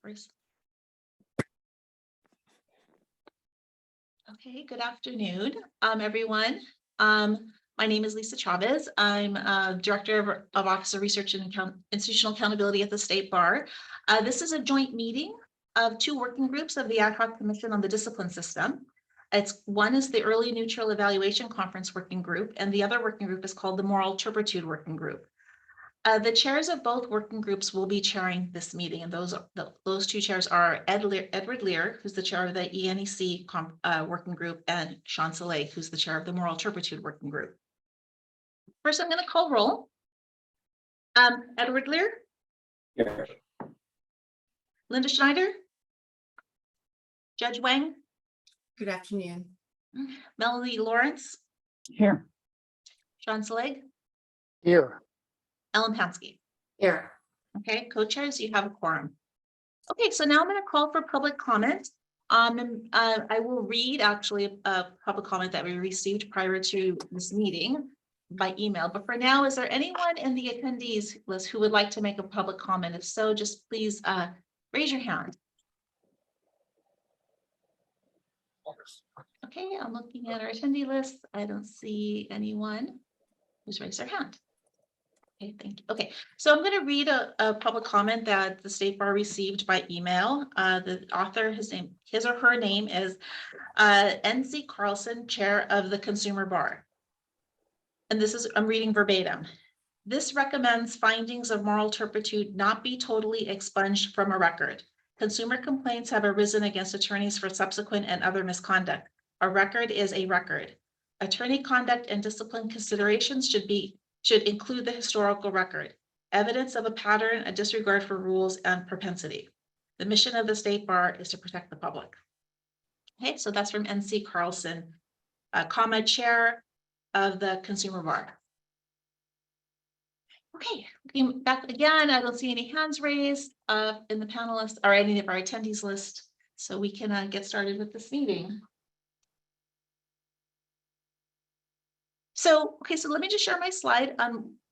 first. Okay, good afternoon, everyone. My name is Lisa Chavez. I'm Director of Office of Research and Institutional Accountability at the State Bar. This is a joint meeting of two working groups of the Ad Hoc Commission on the Discipline System. One is the Early Neutral Evaluation Conference Working Group, and the other working group is called the Moral Turpitude Working Group. The chairs of both working groups will be chairing this meeting, and those two chairs are Edward Lear, who's the chair of the ENEC working group, and Sean Saleh, who's the chair of the Moral Turpitude Working Group. First, I'm going to call roll. Edward Lear. Here. Linda Schneider. Judge Wang. Good afternoon. Melanie Lawrence. Here. Sean Saleh. Here. Ellen Pansky. Here. Okay, co-chairs, you have a quorum. Okay, so now I'm going to call for public comment. I will read actually a public comment that we received prior to this meeting by email. But for now, is there anyone in the attendees list who would like to make a public comment? If so, just please raise your hand. Okay, I'm looking at our attendee list. I don't see anyone who's raised their hand. Okay, thank you. Okay, so I'm going to read a public comment that the State Bar received by email. The author, his or her name is N.C. Carlson, Chair of the Consumer Bar. And this is, I'm reading verbatim. This recommends findings of moral turpitude not be totally expunged from a record. Consumer complaints have arisen against attorneys for subsequent and other misconduct. A record is a record. Attorney conduct and discipline considerations should include the historical record, evidence of a pattern, a disregard for rules, and propensity. The mission of the State Bar is to protect the public. Okay, so that's from N.C. Carlson, Chair of the Consumer Bar. Okay, looking back again, I don't see any hands raised in the panelists or any of our attendees list, so we can get started with this meeting. So, okay, so let me just share my slide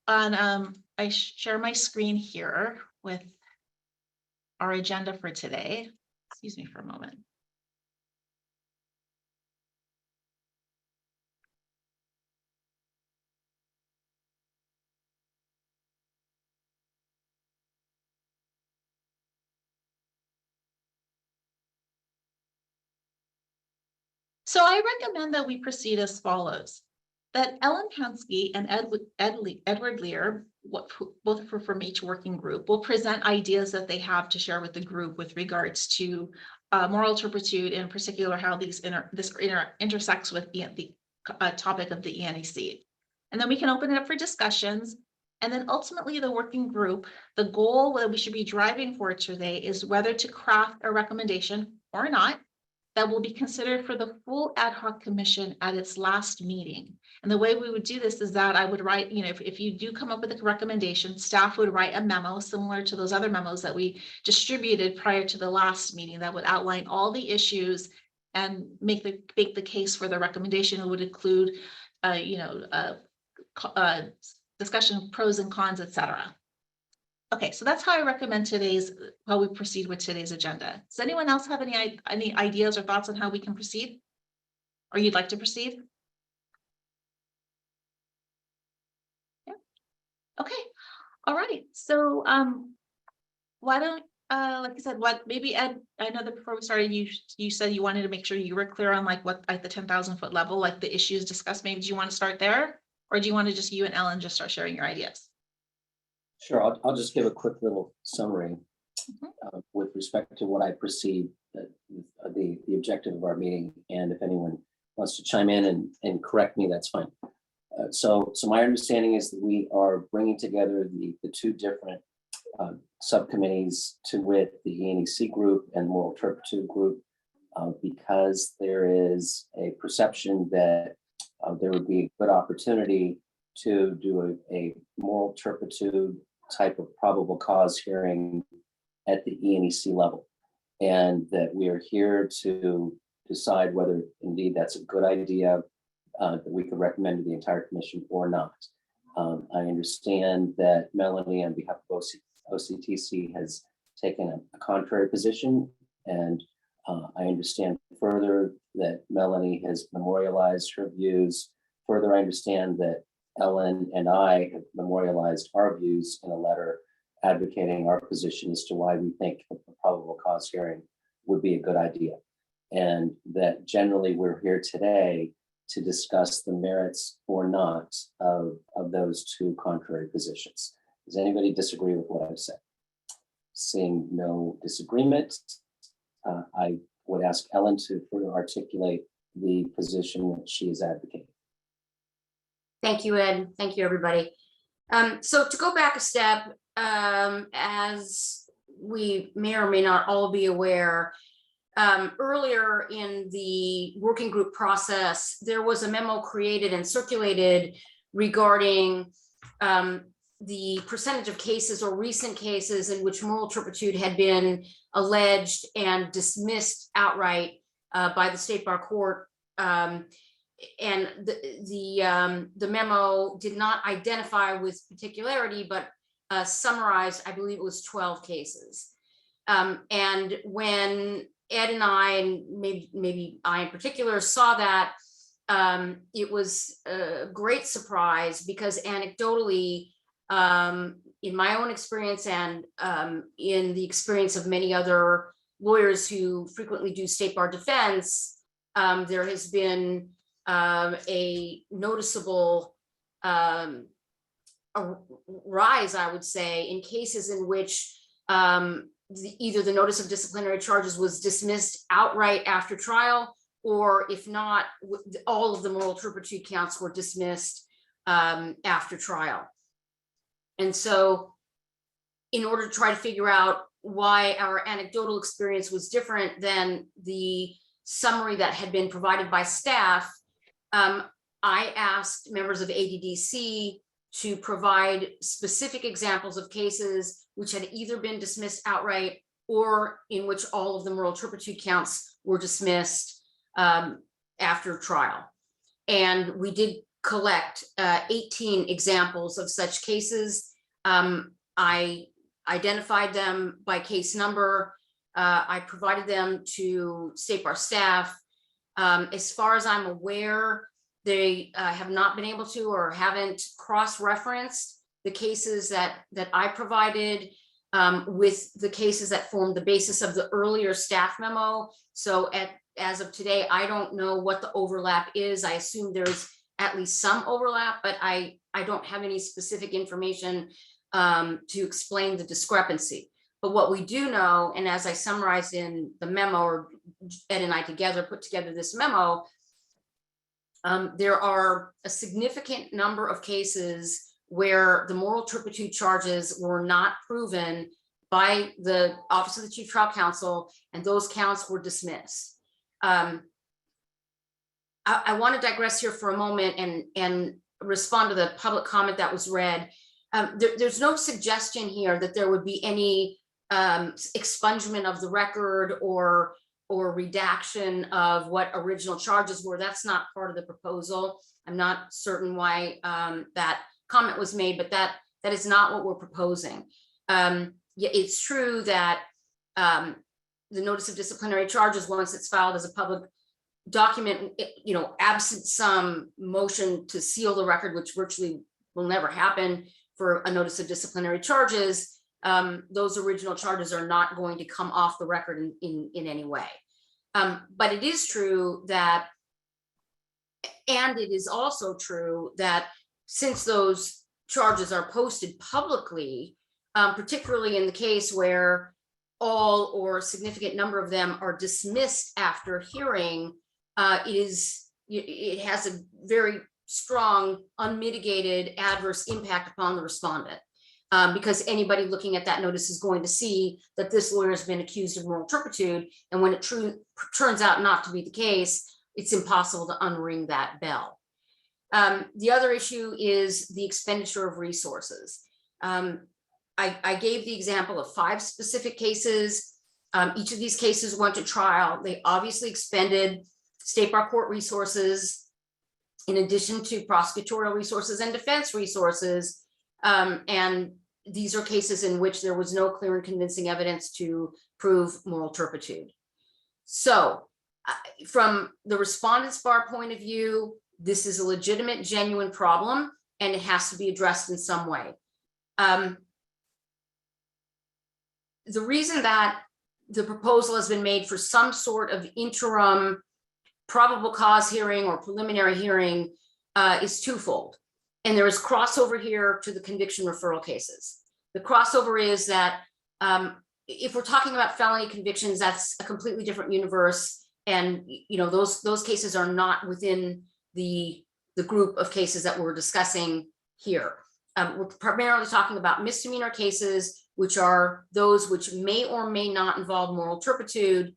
I share my screen here with our agenda for today. Excuse me for a moment. So I recommend that we proceed as follows. That Ellen Pansky and Edward Lear, both from each working group, will present ideas that they have to share with the group with regards to moral turpitude, in particular how this intersects with the topic of the ENEC. And then we can open it up for discussions. And then ultimately the working group, the goal that we should be driving for today is whether to craft a recommendation or not that will be considered for the full ad hoc commission at its last meeting. And the way we would do this is that I would write, if you do come up with a recommendation, staff would write a memo similar to those other memos that we distributed prior to the last meeting that would outline all the issues and make the case for the recommendation. It would include, discussion of pros and cons, etc. Okay, so that's how I recommend how we proceed with today's agenda. Does anyone else have any ideas or thoughts on how we can proceed? Or you'd like to proceed? Yeah. Okay, all right. So why don't, like I said, maybe Ed, I know that before we started, you said you wanted to make sure you were clear on like what at the 10,000 foot level, like the issues discussed. Maybe do you want to start there? Or do you want to just you and Ellen just start sharing your ideas? Sure, I'll just give a quick little summary with respect to what I perceive the objective of our meeting, and if anyone wants to chime in and correct me, that's fine. So my understanding is that we are bringing together the two different subcommittees, to wit the ENEC group and moral turpitude group, because there is a perception that there would be a good opportunity to do a moral turpitude type of probable cause hearing at the ENEC level, and that we are here to decide whether indeed that's a good idea that we could recommend to the entire commission or not. I understand that Melanie, on behalf of OCTC, has taken a contrary position. And I understand further that Melanie has memorialized her views. Further, I understand that Ellen and I have memorialized our views in a letter advocating our position as to why we think a probable cause hearing would be a good idea. And that generally we're here today to discuss the merits or not of those two contrary positions. Does anybody disagree with what I've said? Seeing no disagreement, I would ask Ellen to further articulate the position that she is advocating. Thank you, Ed. Thank you, everybody. So to go back a step, as we may or may not all be aware, earlier in the working group process, there was a memo created and circulated regarding the percentage of cases or recent cases in which moral turpitude had been alleged and dismissed outright by the State Bar Court. And the memo did not identify with particularity, but summarized, I believe it was 12 cases. And when Ed and I, and maybe I in particular, saw that, it was a great surprise because anecdotally, in my own experience and in the experience of many other lawyers who frequently do State Bar defense, there has been a noticeable a rise, I would say, in cases in which either the notice of disciplinary charges was dismissed outright after trial, or if not, all of the moral turpitude counts were dismissed after trial. And so in order to try to figure out why our anecdotal experience was different than the summary that had been provided by staff, I asked members of ADDC to provide specific examples of cases which had either been dismissed outright or in which all of the moral turpitude counts were dismissed after trial. And we did collect 18 examples of such cases. I identified them by case number. I provided them to State Bar staff. As far as I'm aware, they have not been able to or haven't cross-referenced the cases that I provided with the cases that formed the basis of the earlier staff memo. So as of today, I don't know what the overlap is. I assume there's at least some overlap, but I don't have any specific information to explain the discrepancy. But what we do know, and as I summarized in the memo, or Ed and I together put together this memo, there are a significant number of cases where the moral turpitude charges were not proven by the Office of the Chief Trial Counsel, and those counts were dismissed. I want to digress here for a moment and respond to the public comment that was read. There's no suggestion here that there would be any expungement of the record or redaction of what original charges were. That's not part of the proposal. I'm not certain why that comment was made, but that is not what we're proposing. Yeah, it's true that the notice of disciplinary charges, once it's filed as a public document, absent some motion to seal the record, which virtually will never happen for a notice of disciplinary charges, those original charges are not going to come off the record in any way. But it is true that, and it is also true that since those charges are posted publicly, particularly in the case where all or a significant number of them are dismissed after hearing, it has a very strong, unmitigated adverse impact upon the respondent. Because anybody looking at that notice is going to see that this lawyer has been accused of moral turpitude, and when it turns out not to be the case, it's impossible to unring that bell. The other issue is the expenditure of resources. I gave the example of 5 specific cases. Each of these cases went to trial. They obviously expended State Bar Court resources in addition to prosecutorial resources and defense resources. And these are cases in which there was no clear and convincing evidence to prove moral turpitude. So from the respondent's bar point of view, this is a legitimate, genuine problem, and it has to be addressed in some way. The reason that the proposal has been made for some sort of interim probable cause hearing or preliminary hearing is twofold. And there is crossover here to the conviction referral cases. The crossover is that if we're talking about felony convictions, that's a completely different universe. And those cases are not within the group of cases that we're discussing here. We're primarily talking about misdemeanor cases, which are those which may or may not involve moral turpitude.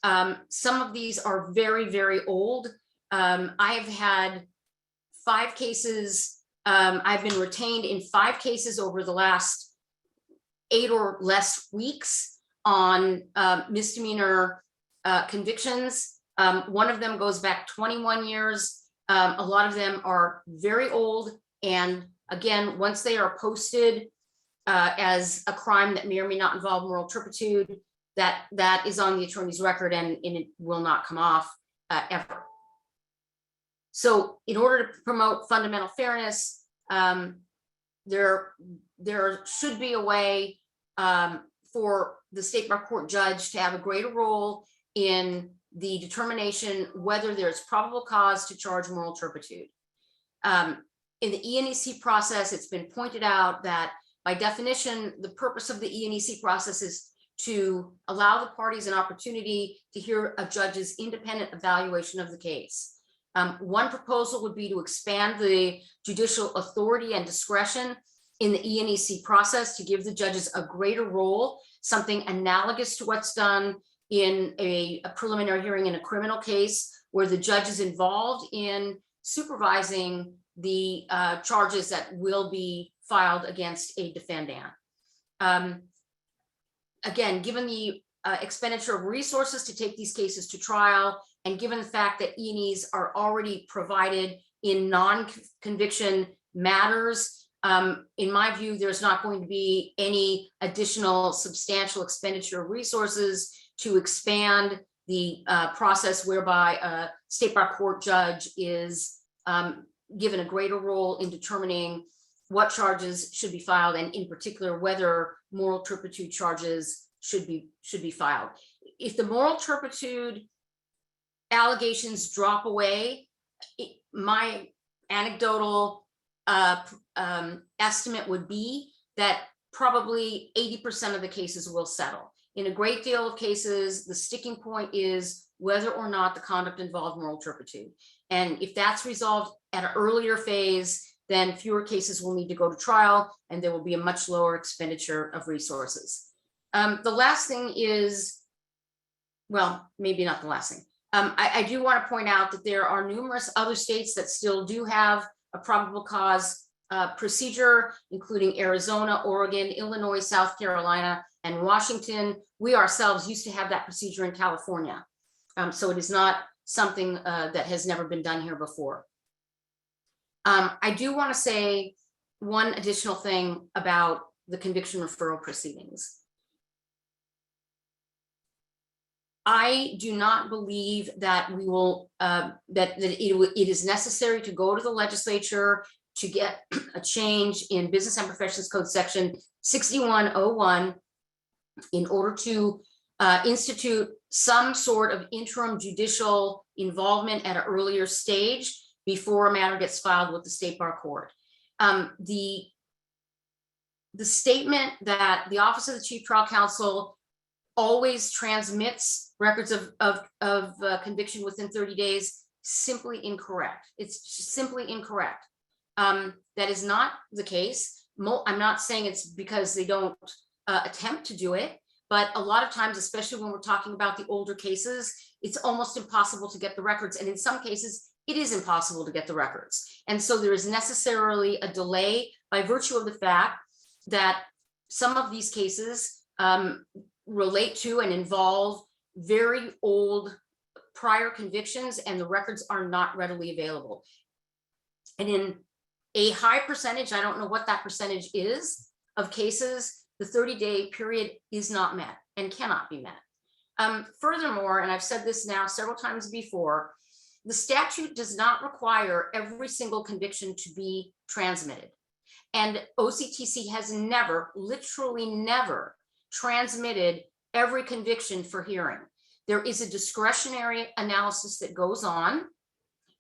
Some of these are very, very old. I have had 5 cases. I've been retained in 5 cases over the last 8 or less weeks on misdemeanor convictions. One of them goes back 21 years. A lot of them are very old. And again, once they are posted as a crime that may or may not involve moral turpitude, that is on the attorney's record and it will not come off ever. So in order to promote fundamental fairness, there should be a way for the state bar court judge to have a greater role in the determination whether there's probable cause to charge moral turpitude. In the ENEC process, it's been pointed out that by definition, the purpose of the ENEC process is to allow the parties an opportunity to hear a judge's independent evaluation of the case. One proposal would be to expand the judicial authority and discretion in the ENEC process to give the judges a greater role, something analogous to what's done in a preliminary hearing in a criminal case, where the judge is involved in supervising the charges that will be filed against a defendant. Again, given the expenditure of resources to take these cases to trial, and given the fact that ENEs are already provided in non-conviction matters, in my view, there's not going to be any additional substantial expenditure of resources to expand the process whereby a state bar court judge is given a greater role in determining what charges should be filed, and in particular, whether moral turpitude charges should be filed. If the moral turpitude allegations drop away, my anecdotal estimate would be that probably 80% of the cases will settle. In a great deal of cases, the sticking point is whether or not the conduct involved moral turpitude. And if that's resolved at an earlier phase, then fewer cases will need to go to trial, and there will be a much lower expenditure of resources. The last thing is, well, maybe not the last thing. I do want to point out that there are numerous other states that still do have a probable cause procedure, including Arizona, Oregon, Illinois, South Carolina, and Washington. We ourselves used to have that procedure in California. So it is not something that has never been done here before. I do want to say one additional thing about the conviction referral proceedings. I do not believe that we will, that it is necessary to go to the legislature to get a change in Business and Professions Code section 6101 in order to institute some sort of interim judicial involvement at an earlier stage before a matter gets filed with the state bar court. The statement that the Office of the Chief Trial Counsel always transmits records of conviction within 30 days, simply incorrect. It's simply incorrect. That is not the case. I'm not saying it's because they don't attempt to do it, but a lot of times, especially when we're talking about the older cases, it's almost impossible to get the records. And in some cases, it is impossible to get the records. And so there is necessarily a delay by virtue of the fact that some of these cases relate to and involve very old prior convictions, and the records are not readily available. And in a high percentage, I don't know what that percentage is, of cases, the 30-day period is not met and cannot be met. Furthermore, and I've said this now several times before, the statute does not require every single conviction to be transmitted. And OCTC has never, literally never, transmitted every conviction for hearing. There is a discretionary analysis that goes on,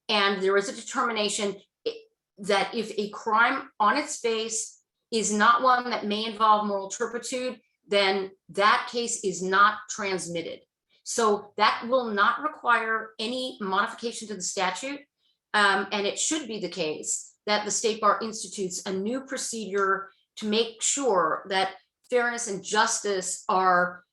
and there is a determination that if a crime on its face is not one that may involve moral turpitude, then that case is not transmitted. So that will not require any modification to the statute. And it should be the case that the State Bar institutes a new procedure to make sure that fairness and justice are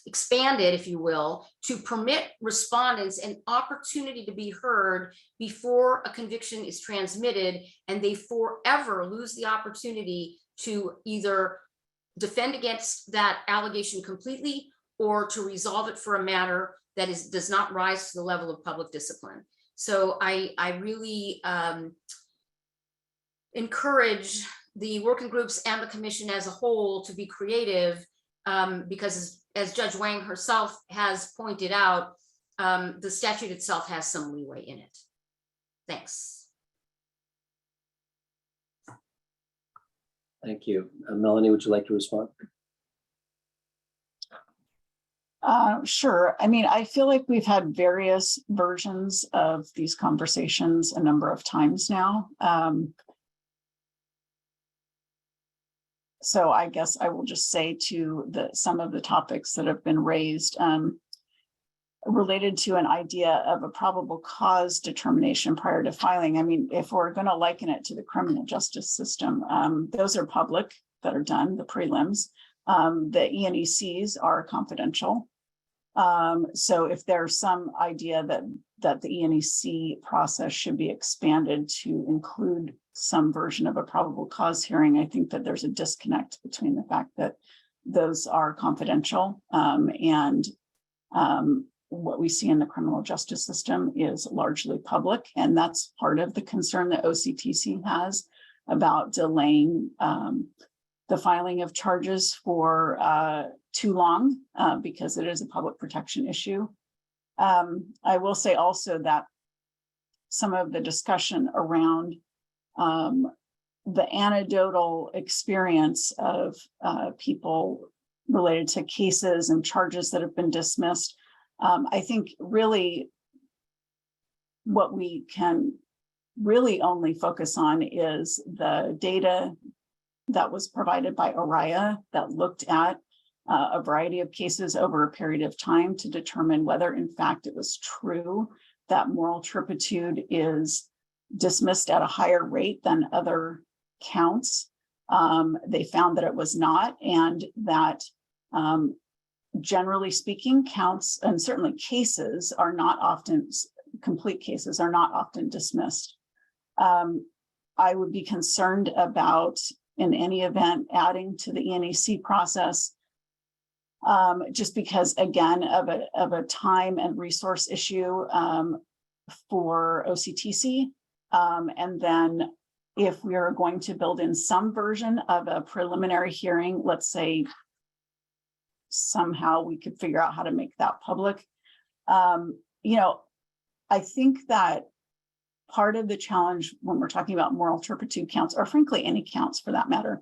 expanded, if you will, to permit respondents an opportunity to be heard before a conviction is transmitted, and they forever lose the opportunity to either defend against that allegation completely or to resolve it for a matter that does not rise to the level of public discipline. So I really encourage the working groups and the commission as a whole to be creative, because as Judge Wang herself has pointed out, the statute itself has some leeway in it. Thanks. Thank you. Melanie, would you like to respond? Sure. I mean, I feel like we've had various versions of these conversations a number of times now. So I guess I will just say to some of the topics that have been raised related to an idea of a probable cause determination prior to filing. I mean, if we're going to liken it to the criminal justice system, those are public that are done, the prelims. The ENECs are confidential. So if there's some idea that the ENEC process should be expanded to include some version of a probable cause hearing, I think that there's a disconnect between the fact that those are confidential and what we see in the criminal justice system is largely public. And that's part of the concern that OCTC has about delaying the filing of charges for too long because it is a public protection issue. I will say also that some of the discussion around the anecdotal experience of people related to cases and charges that have been dismissed, I think really what we can really only focus on is the data that was provided by ORIA that looked at a variety of cases over a period of time to determine whether in fact it was true that moral turpitude is dismissed at a higher rate than other counts. They found that it was not, and that generally speaking, counts and certainly cases are not often, complete cases are not often dismissed. I would be concerned about, in any event, adding to the ENEC process, just because, again, of a time and resource issue for OCTC. And then if we are going to build in some version of a preliminary hearing, let's say somehow we could figure out how to make that public. I think that part of the challenge when we're talking about moral turpitude counts, or frankly, any counts for that matter,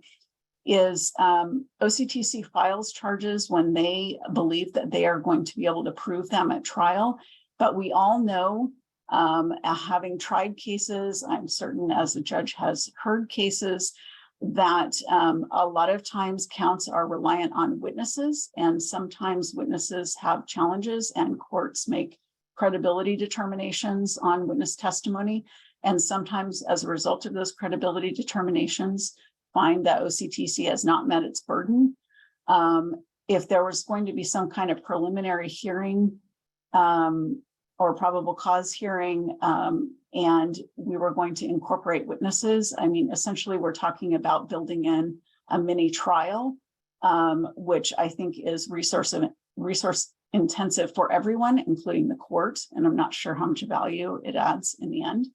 is OCTC files charges when they believe that they are going to be able to prove them at trial. But we all know, having tried cases, I'm certain as the judge has heard cases, that a lot of times counts are reliant on witnesses, and sometimes witnesses have challenges and courts make credibility determinations on witness testimony. And sometimes as a result of those credibility determinations, find that OCTC has not met its burden. If there was going to be some kind of preliminary hearing or probable cause hearing, and we were going to incorporate witnesses, I mean, essentially we're talking about building in a mini trial, which I think is resource intensive for everyone, including the court. And I'm not sure how much value it adds in the end.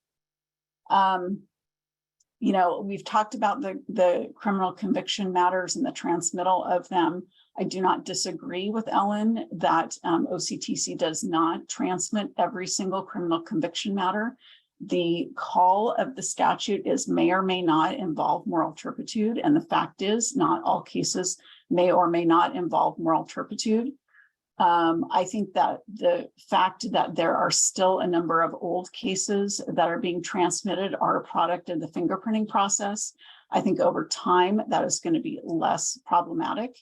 we've talked about the criminal conviction matters and the transmittal of them. I do not disagree with Ellen that OCTC does not transmit every single criminal conviction matter. The call of the statute is may or may not involve moral turpitude. And the fact is not all cases may or may not involve moral turpitude. I think that the fact that there are still a number of old cases that are being transmitted are a product of the fingerprinting process. I think over time that is going to be less problematic.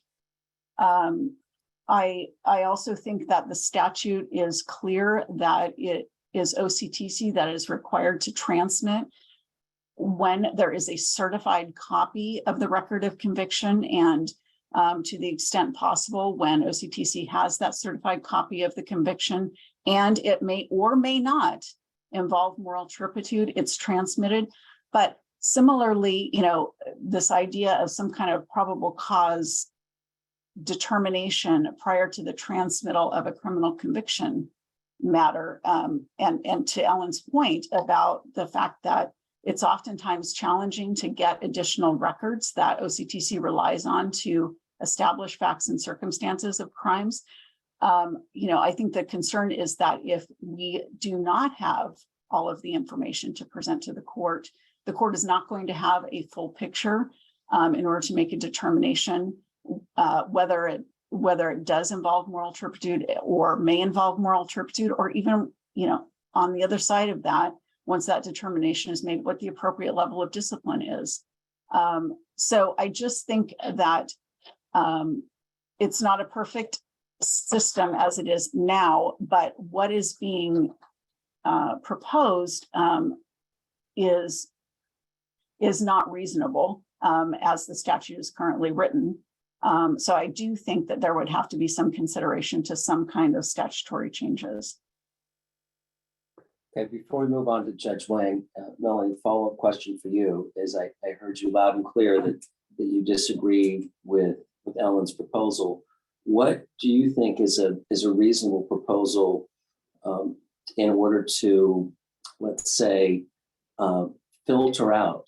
I also think that the statute is clear that it is OCTC that is required to transmit when there is a certified copy of the record of conviction, and to the extent possible, when OCTC has that certified copy of the conviction and it may or may not involve moral turpitude, it's transmitted. But similarly, this idea of some kind of probable cause determination prior to the transmittal of a criminal conviction matter, and to Ellen's point about the fact that it's oftentimes challenging to get additional records that OCTC relies on to establish facts and circumstances of crimes. I think the concern is that if we do not have all of the information to present to the court is not going to have a full picture in order to make a determination whether it does involve moral turpitude or may involve moral turpitude, or even, on the other side of that, once that determination is made, what the appropriate level of discipline is. So I just think that it's not a perfect system as it is now, but what is being proposed is not reasonable as the statute is currently written. So I do think that there would have to be some consideration to some kind of statutory changes. Okay, before we move on to Judge Wang, Melanie, follow-up question for you is I heard you loud and clear that you disagree with Ellen's proposal. What do you think is a reasonable proposal in order to, let's say, filter out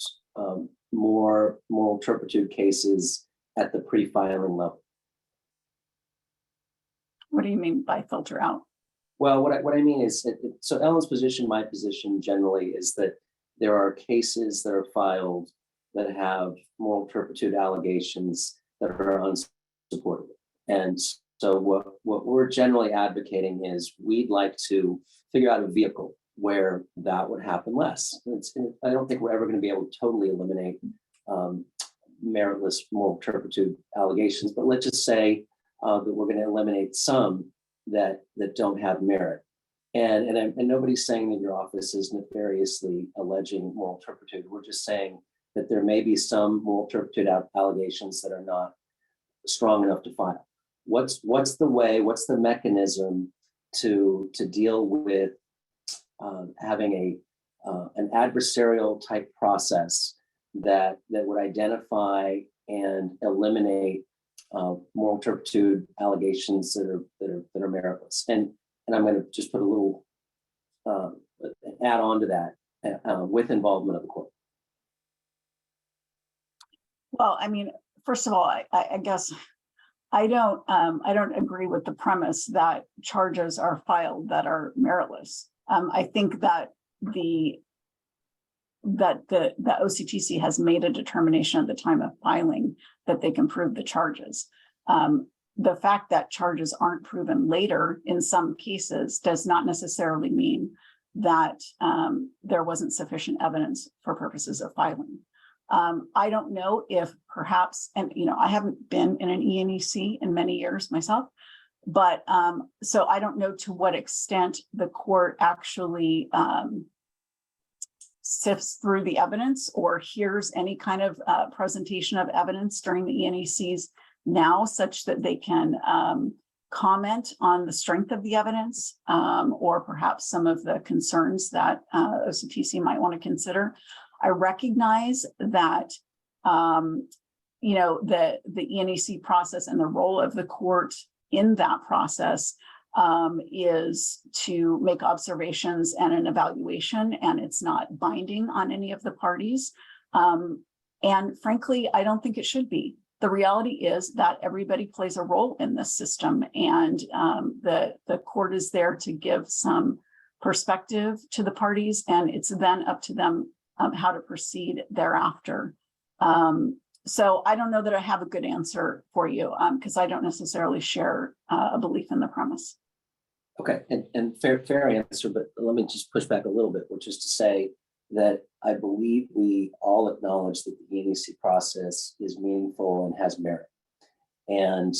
more moral turpitude cases at the pre-filing level? What do you mean by filter out? Well, what I mean is, so Ellen's position, my position generally is that there are cases that are filed that have moral turpitude allegations that are unsupported. And so what we're generally advocating is we'd like to figure out a vehicle where that would happen less. I don't think we're ever going to be able to totally eliminate meritless moral turpitude allegations, but let's just say that we're going to eliminate some that don't have merit. And nobody's saying that your office is nefariously alleging moral turpitude. We're just saying that there may be some moral turpitude allegations that are not strong enough to file. What's the mechanism to deal with having an adversarial type process that would identify and eliminate moral turpitude allegations that are meritless? And I'm going to just put a little add on to that with involvement of the court. Well, I mean, first of all, I guess I don't agree with the premise that charges are filed that are meritless. I think that the OCTC has made a determination at the time of filing that they can prove the charges. The fact that charges aren't proven later in some cases does not necessarily mean that there wasn't sufficient evidence for purposes of filing. I don't know if perhaps, and I haven't been in an ENEC in many years myself, but so I don't know to what extent the court actually sifts through the evidence or hears any kind of presentation of evidence during the ENECs now, such that they can comment on the strength of the evidence or perhaps some of the concerns that OCTC might want to consider. I recognize that the ENEC process and the role of the court in that process is to make observations and an evaluation, and it's not binding on any of the parties. And frankly, I don't think it should be. The reality is that everybody plays a role in this system, and the court is there to give some perspective to the parties, and it's then up to them how to proceed thereafter. So I don't know that I have a good answer for you, because I don't necessarily share a belief in the premise. Okay, and fair answer, but let me just push back a little bit, which is to say that I believe we all acknowledge that the ENEC process is meaningful and has merit. And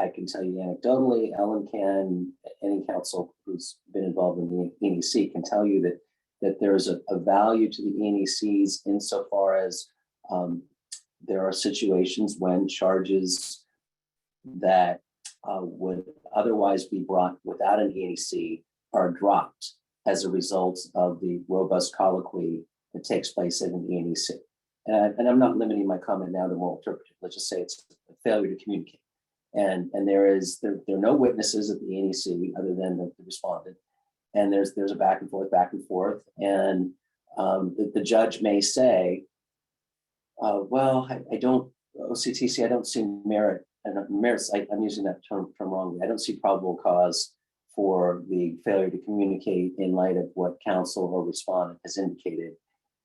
I can tell you anecdotally, Ellen can, any counsel who's been involved in the ENEC can tell you that there's a value to the ENECs insofar as there are situations when charges that would otherwise be brought without an ENEC are dropped as a result of the robust colloquy that takes place in an ENEC. And I'm not limiting my comment now to moral turpitude. Let's just say it's a failure to communicate. And there are no witnesses at the ENEC other than the respondent. And there's a back and forth. And the judge may say, well, I don't, OCTC, I don't see merit. And merits, I'm using that term wrongly. I don't see probable cause for the failure to communicate in light of what counsel or respondent has indicated.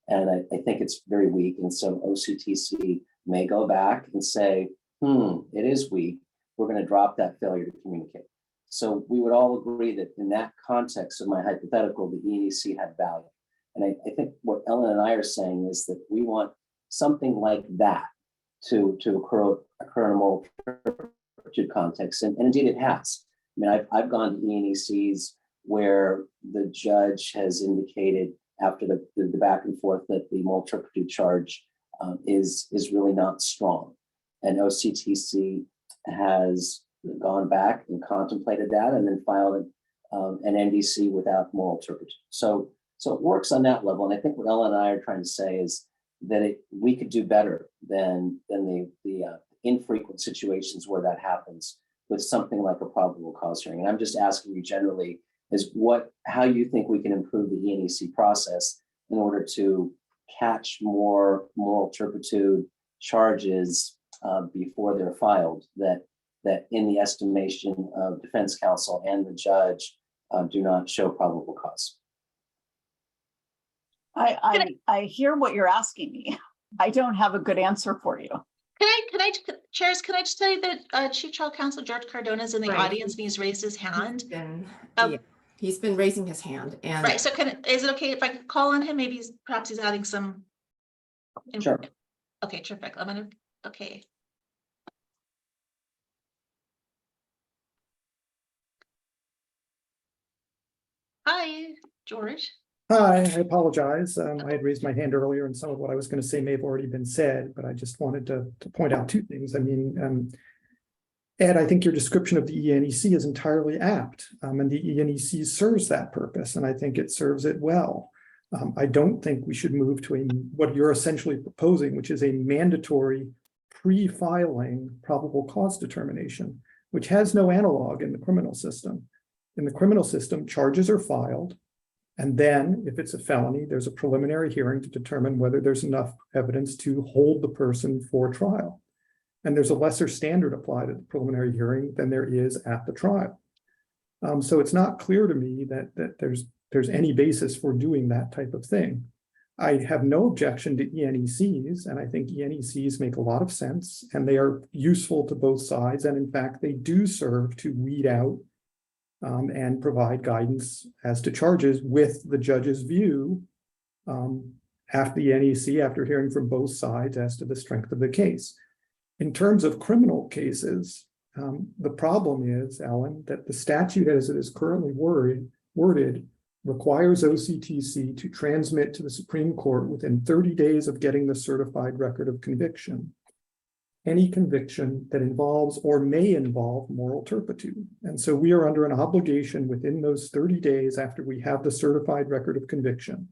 And I think it's very weak. And so OCTC may go back and say, it is weak. We're going to drop that failure to communicate. So we would all agree that in that context of my hypothetical, the ENEC had value. And I think what Ellen and I are saying is that we want something like that to occur in a moral turpitude context. And indeed it has. I mean, I've gone to ENECs where the judge has indicated after the back and forth that the moral turpitude charge is really not strong. And OCTC has gone back and contemplated that and then filed an NDC without moral turpitude. So it works on that level. And I think what Ellen and I are trying to say is that we could do better than the infrequent situations where that happens with something like a probable cause hearing. And I'm just asking you generally is how you think we can improve the ENEC process in order to catch more moral turpitude charges before they're filed that in the estimation of defense counsel and the judge do not show probable cause. I hear what you're asking me. I don't have a good answer for you. Chairs, can I just tell you that Chief Trial Counsel George Cardona is in the Right. audience and he's raised his hand. He's been raising his hand, and Right, so is it okay if I could call on him? Maybe perhaps he's adding some. Sure. Okay, terrific. Okay. Hi, George. Hi, I apologize. I had raised my hand earlier and some of what I was going to say may have already been said, but I just wanted to point out two things. I mean, Ed, I think your description of the ENEC is entirely apt, and the ENEC serves that purpose, and I think it serves it well. I don't think we should move to what you're essentially proposing, which is a mandatory pre-filing probable cause determination, which has no analog in the criminal system. In the criminal system, charges are filed, and then if it's a felony, there's a preliminary hearing to determine whether there's enough evidence to hold the person for trial. And there's a lesser standard applied at the preliminary hearing than there is at the trial. So it's not clear to me that there's any basis for doing that type of thing. I have no objection to ENECs, and I think ENECs make a lot of sense, and they are useful to both sides. And in fact, they do serve to weed out and provide guidance as to charges with the judge's view after the ENEC, after hearing from both sides as to the strength of the case. In terms of criminal cases, the problem is, Ellen, that the statute as it is currently worded requires OCTC to transmit to the Supreme Court within 30 days of getting the certified record of conviction any conviction that involves or may involve moral turpitude. And so we are under an obligation within those 30 days after we have the certified record of conviction,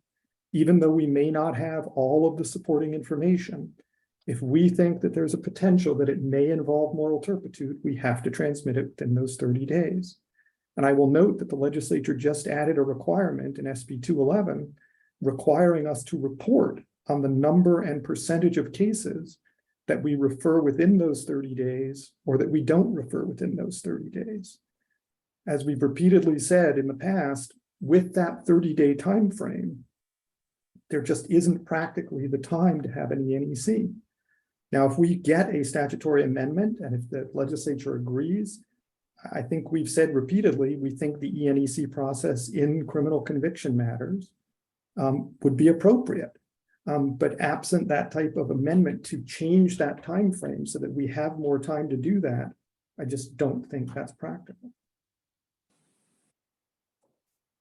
even though we may not have all of the supporting information. If we think that there's a potential that it may involve moral turpitude, we have to transmit it within those 30 days. And I will note that the legislature just added a requirement in SB 211 requiring us to report on the number and percentage of cases that we refer within those 30 days or that we don't refer within those 30 days. As we've repeatedly said in the past, with that 30-day time frame, there just isn't practically the time to have an ENEC. Now, if we get a statutory amendment and if the legislature agrees, I think we've said repeatedly, we think the ENEC process in criminal conviction matters would be appropriate. But absent that type of amendment to change that time frame so that we have more time to do that, I just don't think that's practical.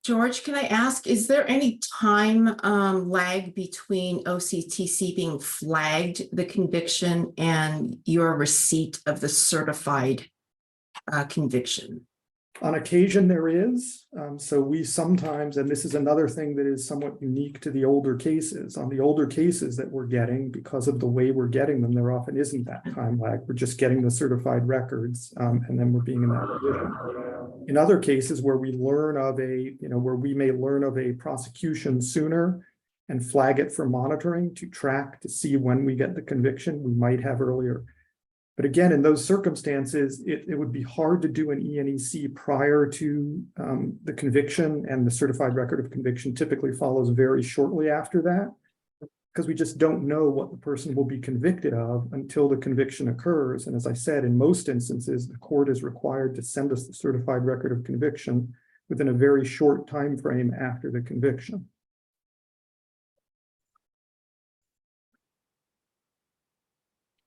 George, can I ask, is there any time lag between OCTC being flagged the conviction and your receipt of the certified conviction? On occasion there is, so we sometimes, and this is another thing that is somewhat unique to the older cases, on the older cases that we're getting, because of the way we're getting them, there often isn't that time lag. We're just getting the certified records and then we're being in that position. In other cases where we learn of where we may learn of a prosecution sooner and flag it for monitoring to track to see when we get the conviction, we might have earlier. But again, in those circumstances, it would be hard to do an ENEC prior to the conviction, and the certified record of conviction typically follows very shortly after that, because we just don't know what the person will be convicted of until the conviction occurs. And as I said, in most instances, the court is required to send us the certified record of conviction within a very short time frame after the conviction.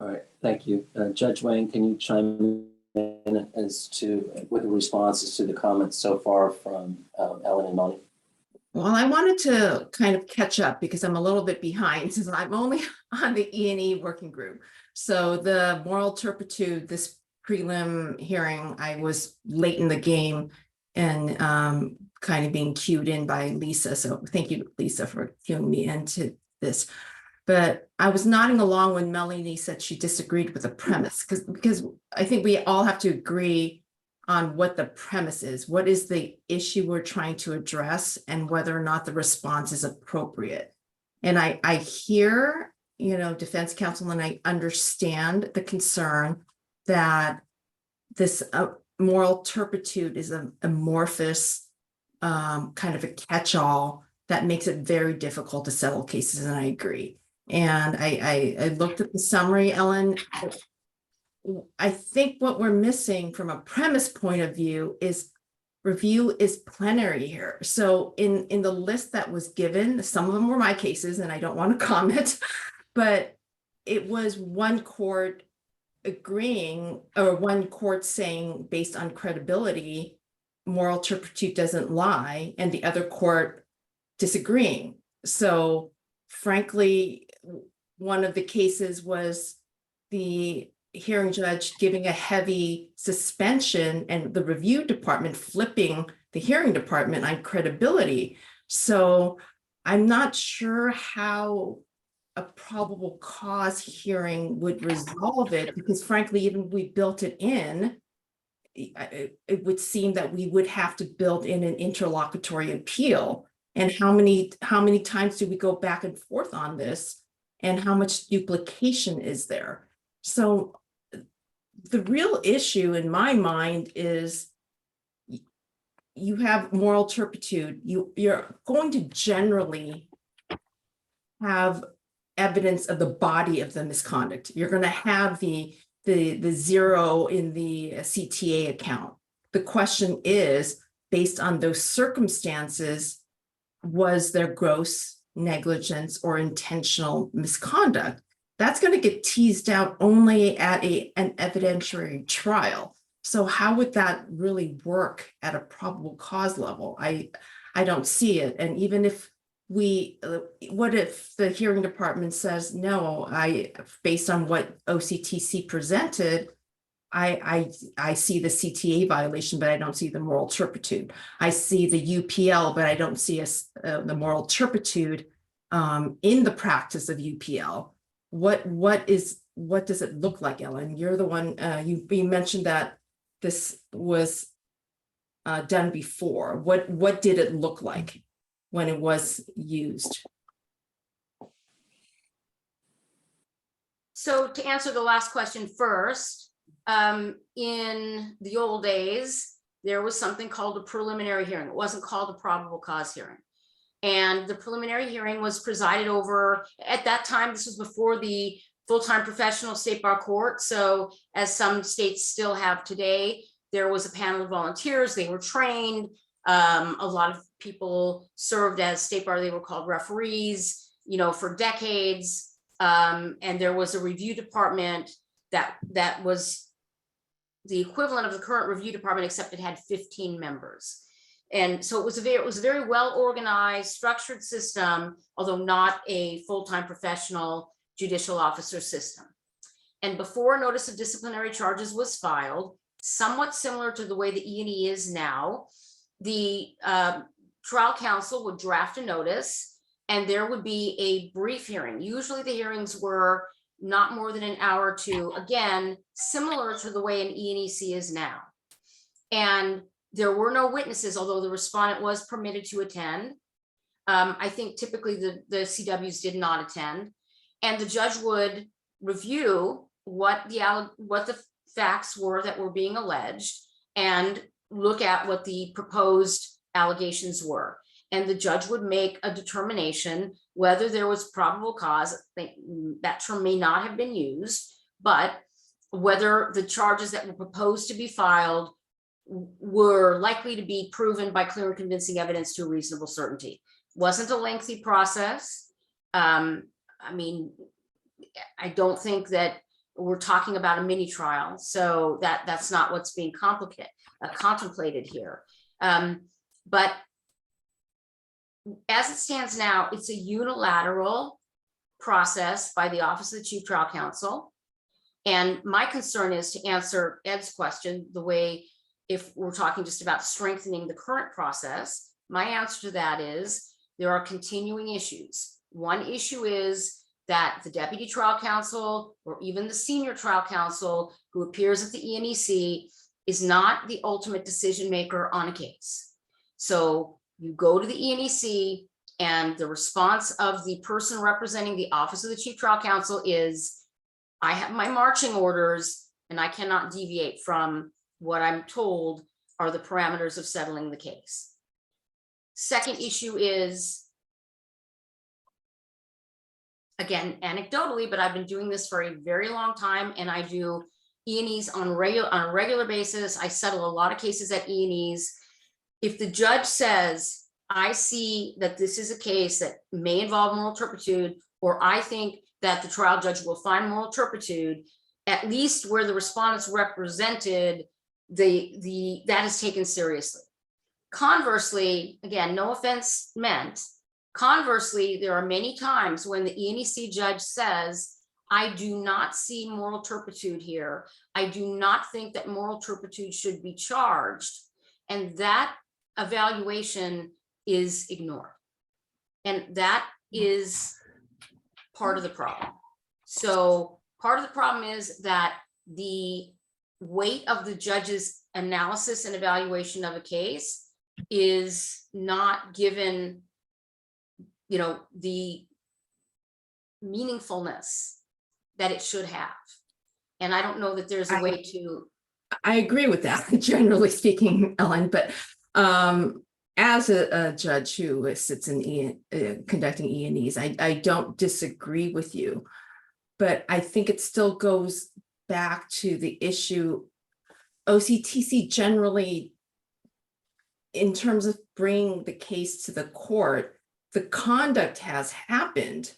All right, thank you. Judge Wayne, can you chime in as to, with the responses to the comments so far from Ellen and Monty? Well, I wanted to kind of catch up because I'm a little bit behind since I'm only on the E&E working group. So the moral turpitude, this prelim hearing, I was late in the game and kind of being cued in by Lisa. So thank you, Lisa, for cueing me into this. But I was nodding along when Melanie said she disagreed with the premise, because I think we all have to agree on what the premise is. What is the issue we're trying to address and whether or not the response is appropriate. And I hear, defense counsel, and I understand the concern that this moral turpitude is an amorphous kind of a catch-all that makes it very difficult to settle cases, and I agree. And I looked at the summary, Ellen. I think what we're missing from a premise point of view is review is plenary here. So in the list that was given, some of them were my cases, and I don't want to comment, but it was one court agreeing, or one court saying based on credibility, moral turpitude doesn't lie, and the other court disagreeing. So frankly, one of the cases was the hearing judge giving a heavy suspension and the review department flipping the hearing department on credibility. So I'm not sure how a probable cause hearing would resolve it, because frankly, even if we built it in, it would seem that we would have to build in an interlocutory appeal. And how many times do we go back and forth on this? And how much duplication is there? So the real issue in my mind is you have moral turpitude. You're going to generally have evidence of the body of the misconduct. You're going to have the zero in the CTA account. The question is, based on those circumstances, was there gross negligence or intentional misconduct? That's going to get teased out only at an evidentiary trial. So how would that really work at a probable cause level? I don't see it. And even if what if the hearing department says, no, based on what OCTC presented, I see the CTA violation, but I don't see the moral turpitude. I see the UPL, but I don't see the moral turpitude in the practice of UPL. What does it look like, Ellen? You're the one, you mentioned that this was done before. What did it look like when it was used? So to answer the last question first, in the old days, there was something called a preliminary hearing. It wasn't called a probable cause hearing. And the preliminary hearing was presided over, at that time, this was before the full-time professional state bar court. So as some states still have today, there was a panel of volunteers, they were trained. A lot of people served as state bar, they were called referees, for decades. And there was a review department that was the equivalent of the current review department, except it had 15 members. And so it was a very well organized, structured system, although not a full-time professional judicial officer system. And before a notice of disciplinary charges was filed, somewhat similar to the way the E&E is now, the trial counsel would draft a notice and there would be a brief hearing. Usually the hearings were not more than an hour or two, again, similar to the way an E&EC is now. And there were no witnesses, although the respondent was permitted to attend. I think typically the CWs did not attend. And the judge would review what the facts were that were being alleged and look at what the proposed allegations were. And the judge would make a determination whether there was probable cause. That term may not have been used, but whether the charges that were proposed to be filed were likely to be proven by clear and convincing evidence to a reasonable certainty. Wasn't a lengthy process. I mean, I don't think that we're talking about a mini trial, so that's not what's being contemplated here. But as it stands now, it's a unilateral process by the Office of the Chief Trial Counsel. And my concern is to answer Ed's question the way, if we're talking just about strengthening the current process, my answer to that is there are continuing issues. One issue is that the deputy trial counsel or even the senior trial counsel who appears at the ENEC is not the ultimate decision maker on a case. So you go to the ENEC and the response of the person representing the Office of the Chief Trial Counsel is, I have my marching orders and I cannot deviate from what I'm told are the parameters of settling the case. Second issue is, again, anecdotally, but I've been doing this for a very long time and I do E&Es on a regular basis. I settle a lot of cases at E&Es. If the judge says, I see that this is a case that may involve moral turpitude, or I think that the trial judge will find moral turpitude, at least where the respondents represented, that is taken seriously. Conversely, again, no offense meant, conversely, there are many times when the ENEC judge says, I do not see moral turpitude here. I do not think that moral turpitude should be charged. And that evaluation is ignored. And that is part of the problem. So part of the problem is that the weight of the judge's analysis and evaluation of a case is not given, the meaningfulness that it should have. And I don't know that there's a way to. I agree with that, generally speaking, Ellen, but as a judge who sits in conducting E&Es, I don't disagree with you, but I think it still goes back to the issue. OCTC generally, in terms of bringing the case to the court, the conduct has happened.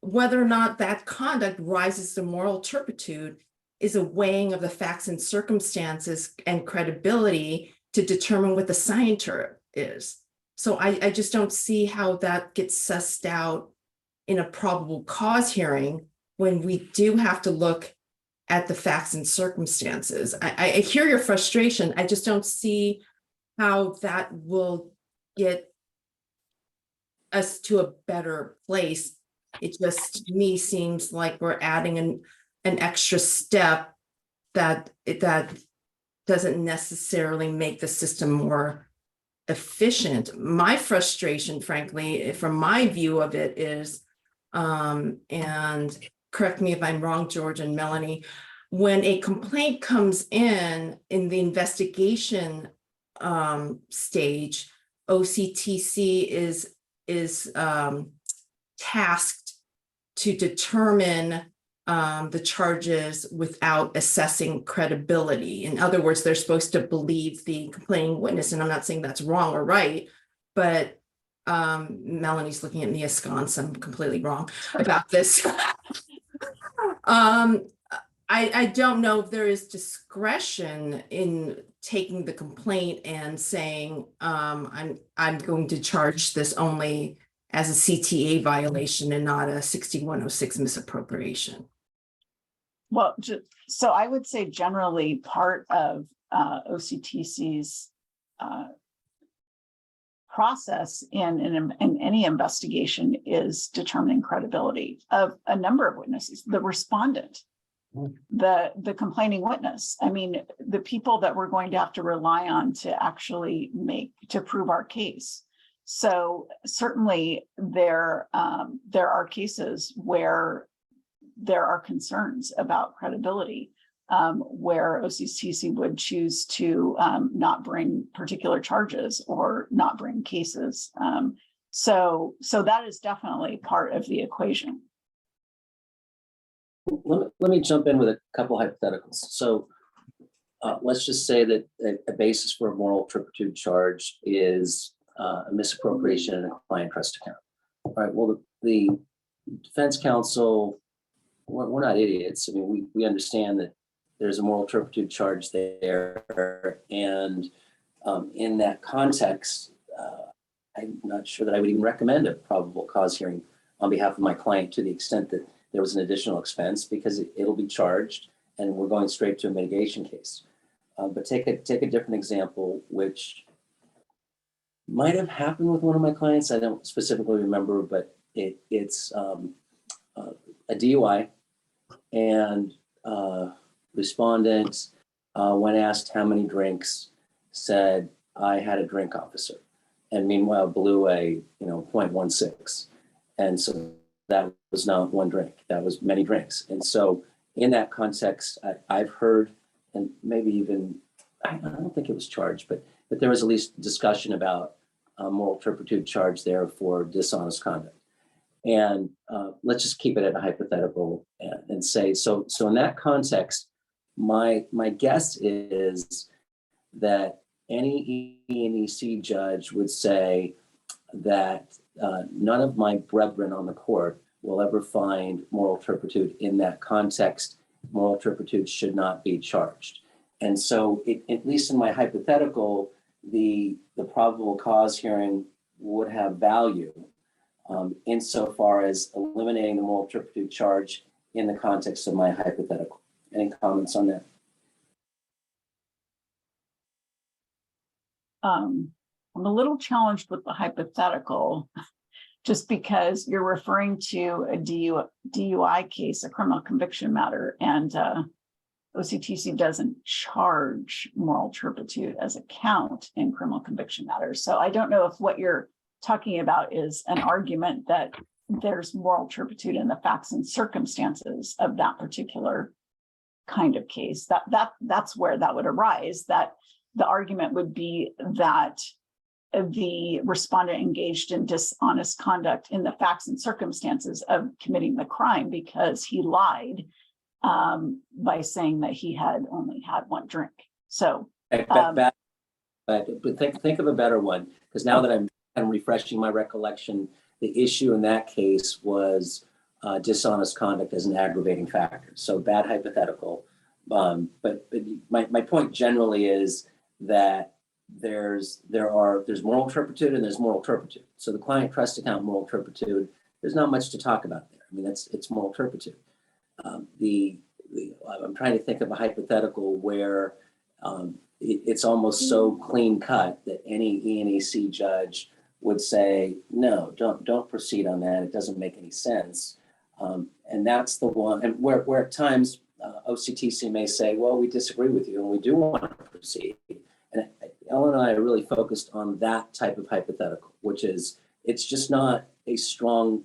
Whether or not that conduct rises to moral turpitude is a weighing of the facts and circumstances and credibility to determine what the scienter is. So I just don't see how that gets sussed out in a probable cause hearing when we do have to look at the facts and circumstances. I hear your frustration. I just don't see how that will get us to a better place. It just, to me, seems like we're adding an extra step that doesn't necessarily make the system more efficient. My frustration, frankly, from my view of it is, and correct me if I'm wrong, George and Melanie, when a complaint comes in the investigation stage, OCTC is tasked to determine the charges without assessing credibility. In other words, they're supposed to believe the complaining witness, and I'm not saying that's wrong or right, but Melanie's looking at me askance, I'm completely wrong about this. I don't know if there is discretion in taking the complaint and saying, I'm going to charge this only as a CTA violation and not a 6106 misappropriation. Well, so I would say generally part of OCTC's process in any investigation is determining credibility of a number of witnesses, the respondent, the complaining witness. I mean, the people that we're going to have to rely on to actually to prove our case. So certainly there are cases where there are concerns about credibility, where OCTC would choose to not bring particular charges or not bring cases. So that is definitely part of the equation. Let me jump in with a couple hypotheticals. So let's just say that a basis for a moral turpitude charge is a misappropriation in a client trust account. All right, well, the defense counsel, we're not idiots. I mean, we understand that there's a moral turpitude charge there. And in that context, I'm not sure that I would even recommend a probable cause hearing on behalf of my client to the extent that there was an additional expense, because it'll be charged and we're going straight to a mitigation case. But take a different example, which might have happened with one of my clients. I don't specifically remember, but it's a DUI, and respondent, when asked how many drinks, said, "I had a drink, officer," and meanwhile blew a 0.16, and so that was not one drink, that was many drinks. And so in that context, I've heard, and maybe even, I don't think it was charged, but there was at least discussion about a moral turpitude charge there for dishonest conduct. And let's just keep it at a hypothetical and say, so in that context, my guess is that any E&EC judge would say that none of my brethren on the court will ever find moral turpitude in that context. Moral turpitude should not be charged. And so at least in my hypothetical, the probable cause hearing would have value insofar as eliminating the moral turpitude charge in the context of my hypothetical. Any comments on that? I'm a little challenged with the hypothetical, just because you're referring to a DUI case, a criminal conviction matter, and OCTC doesn't charge moral turpitude as a count in criminal conviction matters. So I don't know if what you're talking about is an argument that there's moral turpitude in the facts and circumstances of that particular kind of case. That's where that would arise, that the argument would be that the respondent engaged in dishonest conduct in the facts and circumstances of committing the crime because he lied by saying that he had only had one drink. So, but think of a better one, because now that I'm refreshing my recollection, the issue in that case was dishonest conduct as an aggravating factor. So bad hypothetical. But my point generally is that there's moral turpitude and there's moral turpitude. So the client trust account moral turpitude, there's not much to talk about there. I mean, it's moral turpitude. I'm trying to think of a hypothetical where it's almost so clean cut that any E&EC judge would say, no, don't proceed on that. It doesn't make any sense. And that's the one, and where at times OCTC may say, well, we disagree with you and we do want to proceed. And Ellen and I are really focused on that type of hypothetical, which is, it's just not a strong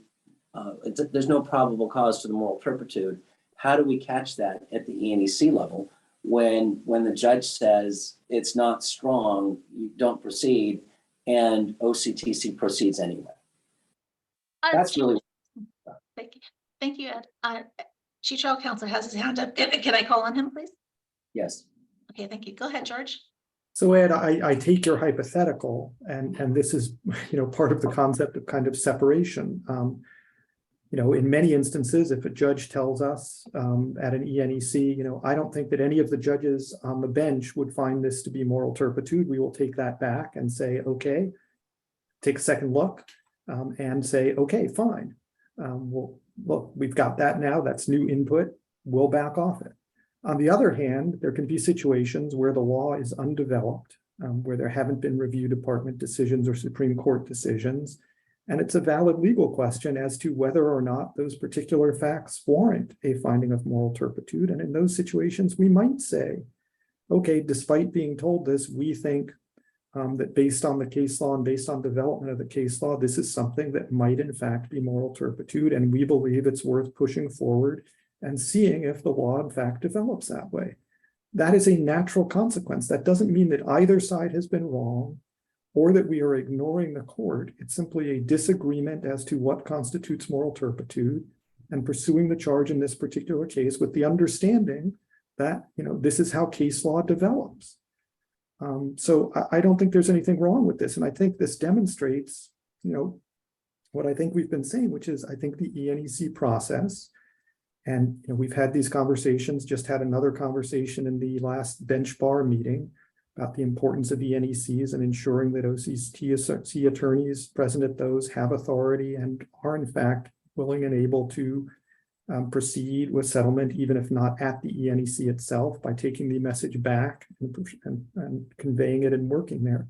there's no probable cause for the moral turpitude. How do we catch that at the ENEC level when the judge says it's not strong, you don't proceed, and OCTC proceeds anyway? That's really. Thank you. Thank you, Ed. Chief Trial Counsel has his hand up. Can I call on him, please? Yes. Okay, thank you. Go ahead, George. So Ed, I take your hypothetical, and this is, part of the concept of kind of separation. In many instances, if a judge tells us at an ENEC, I don't think that any of the judges on the bench would find this to be moral turpitude. We will take that back and say, okay, take a second look and say, okay, fine. Well, look, we've got that now. That's new input. We'll back off it. On the other hand, there can be situations where the law is undeveloped, where there haven't been review department decisions or Supreme Court decisions. And it's a valid legal question as to whether or not those particular facts warrant a finding of moral turpitude. And in those situations, we might say, okay, despite being told this, we think that based on the case law and based on development of the case law, this is something that might in fact be moral turpitude. And we believe it's worth pushing forward and seeing if the law in fact develops that way. That is a natural consequence. That doesn't mean that either side has been wrong or that we are ignoring the court. It's simply a disagreement as to what constitutes moral turpitude and pursuing the charge in this particular case with the understanding that, this is how case law develops. So I don't think there's anything wrong with this. And I think this demonstrates, what I think we've been saying, which is I think the ENEC process, and we've had these conversations, just had another conversation in the last bench bar meeting about the importance of ENECs and ensuring that OCTC attorneys present at those have authority and are in fact willing and able to proceed with settlement, even if not at the ENEC itself, by taking the message back and conveying it and working there.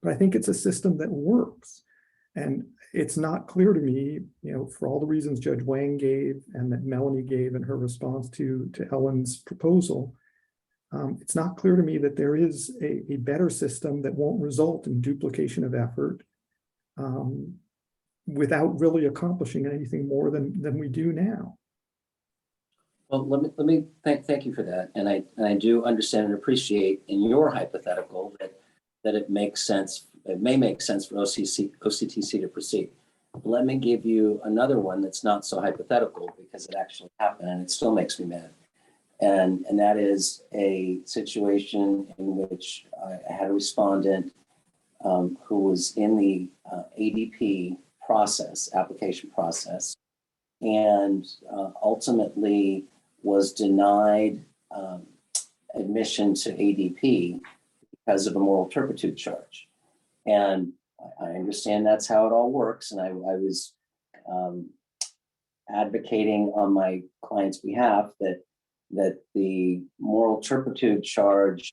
But I think it's a system that works. And it's not clear to me, for all the reasons Judge Wang gave and that Melanie gave in her response to Ellen's proposal, it's not clear to me that there is a better system that won't result in duplication of effort without really accomplishing anything more than we do now. Well, let me thank you for that, and I do understand and appreciate in your hypothetical that it makes sense. It may make sense for OCTC to proceed. But let me give you another one that's not so hypothetical because it actually happened, and it still makes me mad. And that is a situation in which I had a respondent who was in the ADP process, application process, and ultimately was denied admission to ADP because of a moral turpitude charge. And I understand that's how it all works. And I was advocating on my client's behalf that the moral turpitude charge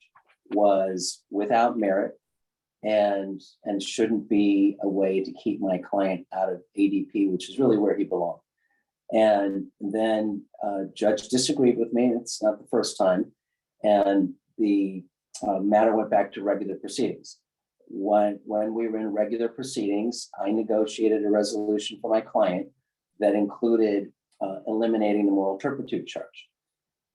was without merit and shouldn't be a way to keep my client out of ADP, which is really where he belonged. And then judge disagreed with me. It's not the first time. And the matter went back to regular proceedings. When we were in regular proceedings, I negotiated a resolution for my client that included eliminating the moral turpitude charge.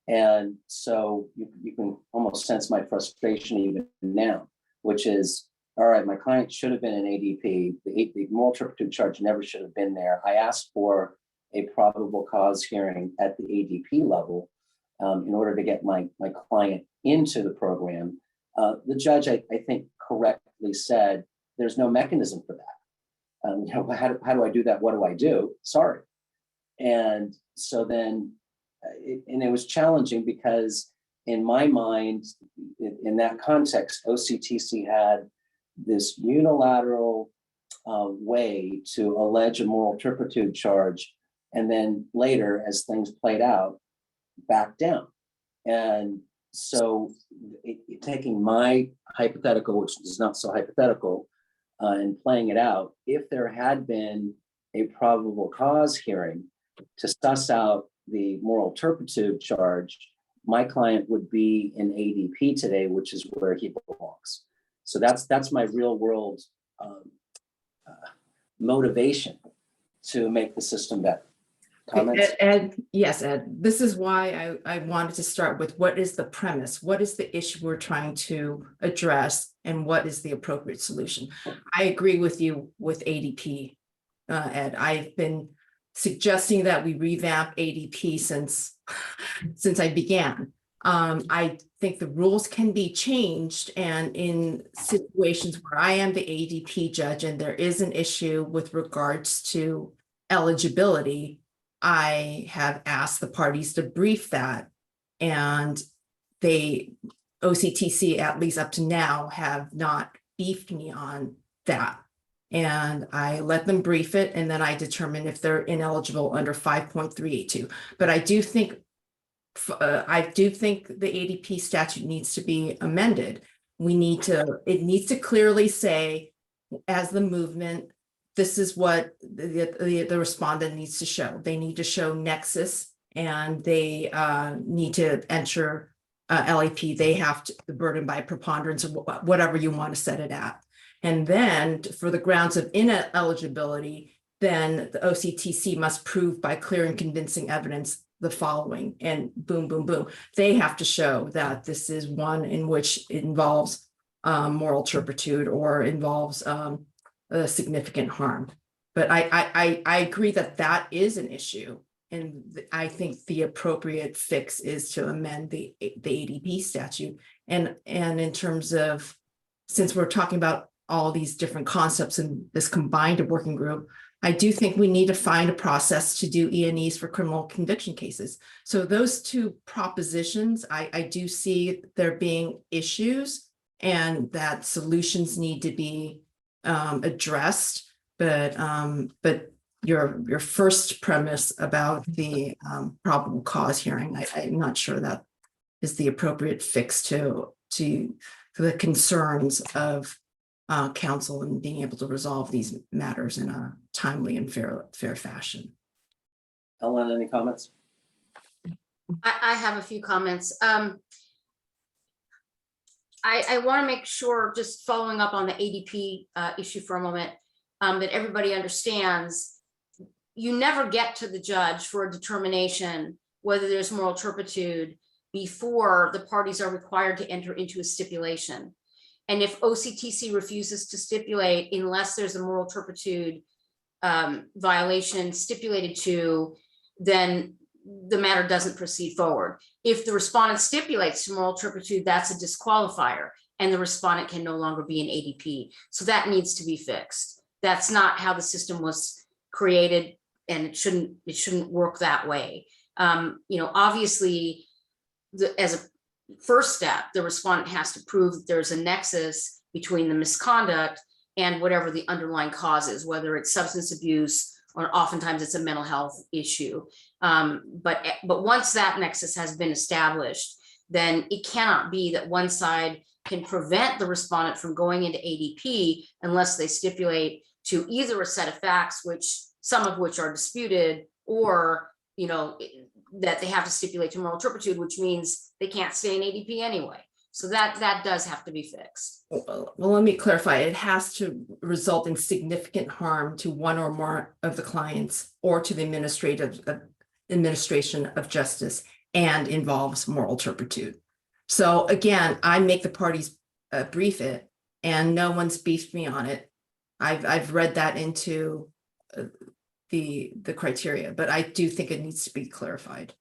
And so you can almost sense my frustration even now, which is, all right, my client should have been in ADP. The moral turpitude charge never should have been there. I asked for a probable cause hearing at the ADP level in order to get my client into the program. The judge, I think, correctly said, there's no mechanism for that. How do I do that? What do I do? Sorry. And so then, it was challenging because in my mind, in that context, OCTC had this unilateral way to allege a moral turpitude charge, and then later, as things played out, back down. And so taking my hypothetical, which is not so hypothetical, and playing it out, if there had been a probable cause hearing to suss out the moral turpitude charge, my client would be in ADP today, which is where he belongs. So that's my real world motivation to make the system better. Comments? Ed, yes, Ed, this is why I wanted to start with what is the premise? What is the issue we're trying to address? And what is the appropriate solution? I agree with you with ADP, Ed. I've been suggesting that we revamp ADP since I began. I think the rules can be changed, and in situations where I am the ADP judge and there is an issue with regards to eligibility, I have asked the parties to brief that, and OCTC, at least up to now, have not beefed me on that. And I let them brief it, and then I determine if they're ineligible under 5.382. But I do think the ADP statute needs to be amended. It needs to clearly say, as the movement, this is what the respondent needs to show. They need to show nexus, and they need to enter LAP. They have to, the burden by preponderance, or whatever you want to set it at. And then for the grounds of ineligibility, then the OCTC must prove by clear and convincing evidence the following, and boom, boom, boom. They have to show that this is one in which it involves moral turpitude or involves a significant harm. But I agree that that is an issue. And I think the appropriate fix is to amend the ADP statute. And in terms of, since we're talking about all these different concepts in this combined working group, I do think we need to find a process to do E&Es for criminal conviction cases. So those two propositions, I do see there being issues and that solutions need to be addressed. But your first premise about the probable cause hearing, I'm not sure that is the appropriate fix to the concerns of counsel and being able to resolve these matters in a timely and fair fashion. Ellen, any comments? I have a few comments. I want to make sure, just following up on the ADP issue for a moment, that everybody understands you never get to the judge for a determination whether there's moral turpitude before the parties are required to enter into a stipulation. And if OCTC refuses to stipulate unless there's a moral turpitude violation stipulated to, then the matter doesn't proceed forward. If the respondent stipulates to moral turpitude, that's a disqualifier, and the respondent can no longer be an ADP. So that needs to be fixed. That's not how the system was created, and it shouldn't work that way. Obviously, as a first step, the respondent has to prove that there's a nexus between the misconduct and whatever the underlying cause is, whether it's substance abuse or oftentimes it's a mental health issue. But once that nexus has been established, then it cannot be that one side can prevent the respondent from going into ADP unless they stipulate to either a set of facts, some of which are disputed, or that they have to stipulate to moral turpitude, which means they can't stay in ADP anyway. So that does have to be fixed. Well, let me clarify. It has to result in significant harm to one or more of the clients or to the administration of justice, and involves moral turpitude. So again, I make the parties brief it, and no one's beefed me on it. I've read that into the criteria, but I do think it needs to be clarified.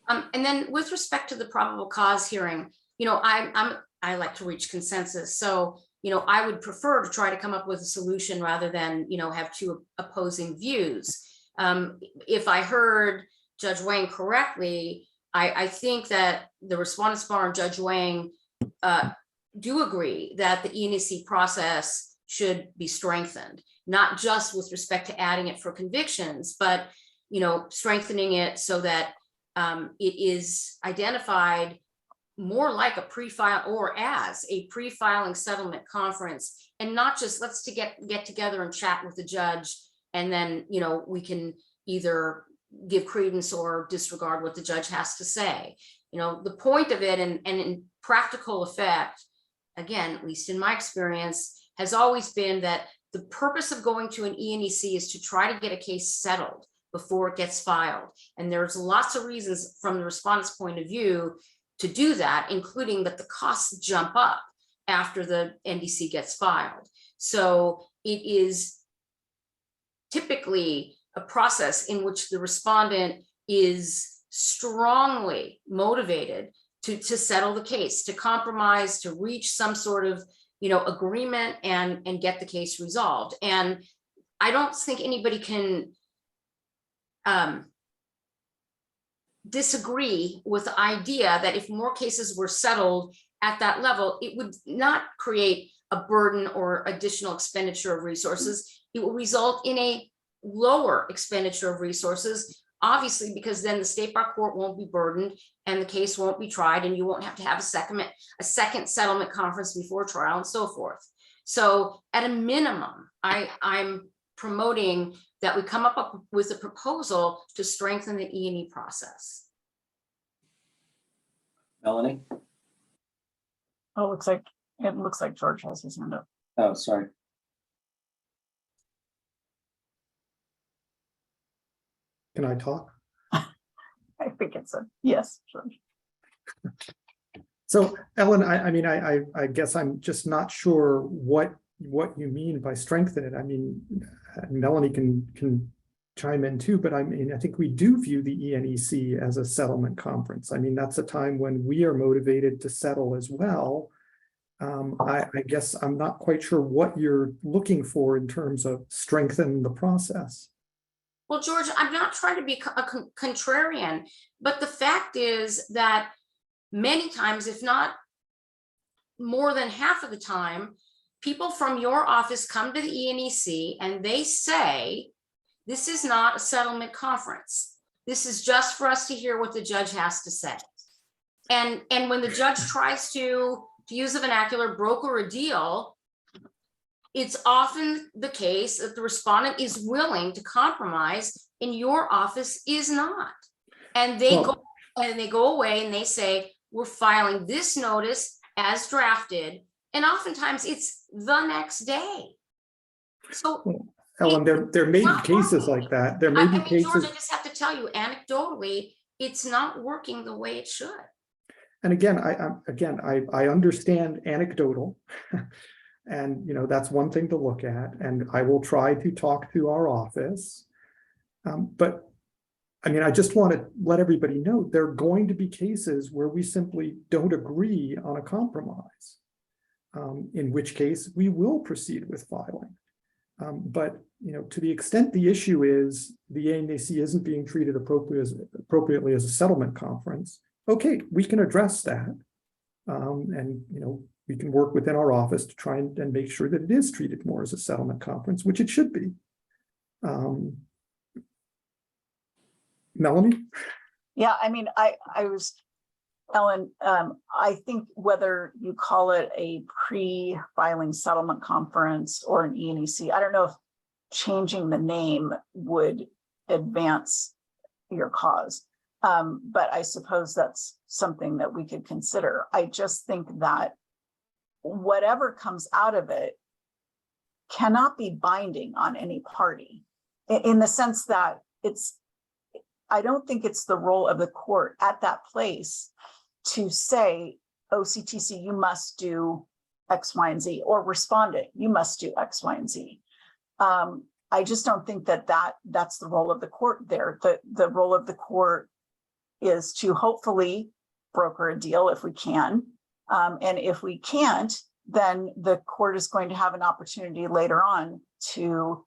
And then with respect to the probable cause hearing, I like to reach consensus. So, I would prefer to try to come up with a solution rather than, have two opposing views. If I heard Judge Wang correctly, I think that the respondents bar and Judge Wang do agree that the E&C process should be strengthened, not just with respect to adding it for convictions, but strengthening it so that it is identified more like a pre-file or as a pre-filing settlement conference, and not just let's get together and chat with the judge, and then we can either give credence or disregard what the judge has to say. The point of it, and in practical effect, again, at least in my experience, has always been that the purpose of going to an ENEC is to try to get a case settled before it gets filed. And there's lots of reasons from the respondent's point of view to do that, including that the costs jump up after the NDC gets filed. So it is typically a process in which the respondent is strongly motivated to settle the case, to compromise, to reach some sort of, you know, agreement and get the case resolved. And I don't think anybody can disagree with the idea that if more cases were settled at that level, it would not create a burden or additional expenditure of resources. It will result in a lower expenditure of resources, obviously, because then the state bar court won't be burdened and the case won't be tried, and you won't have to have a second settlement conference before trial and so forth. So at a minimum, I'm promoting that we come up with a proposal to strengthen the E&E process. Melanie? Oh, it looks like George has his hand up. Oh, sorry. Can I talk? I think it's a yes, George. So Ellen, I guess I'm just not sure what you mean by strengthen it. I mean, Melanie can chime in too, but I mean, I think we do view the ENEC as a settlement conference. I mean, that's a time when we are motivated to settle as well. I guess I'm not quite sure what you're looking for in terms of strengthen the process. Well, George, I'm not trying to be a contrarian, but the fact is that many times, if not more than half of the time, people from your office come to the ENEC and they say, this is not a settlement conference. This is just for us to hear what the judge has to say. And when the judge tries to use the vernacular, broker a deal, it's often the case that the respondent is willing to compromise and your office is not. And they go away and they say, we're filing this notice as drafted. And oftentimes it's the next day. So Ellen, there may be cases like that. There may be cases. George, I just have to tell you, anecdotally, it's not working the way it should. And again, I understand anecdotal. And, you know, that's one thing to look at, and I will try to talk to our office. But I mean, I just want to let everybody know there are going to be cases where we simply don't agree on a compromise, in which case we will proceed with filing. But, you know, to the extent the issue is the ENEC isn't being treated appropriately as a settlement conference, okay, we can address that. And, you know, we can work within our office to try and make sure that it is treated more as a settlement conference, which it should be. Melanie? Yeah, I mean, Ellen, I think whether you call it a pre-filing settlement conference or an ENEC, I don't know if changing the name would advance your cause. But I suppose that's something that we could consider. I just think that whatever comes out of it cannot be binding on any party, in the sense that I don't think it's the role of the court at that place to say, OCTC, you must do X, Y, and Z, or respondent, you must do X, Y, and Z. I just don't think that's the role of the court there. The role of the court is to hopefully broker a deal if we can. And if we can't, then the court is going to have an opportunity later on to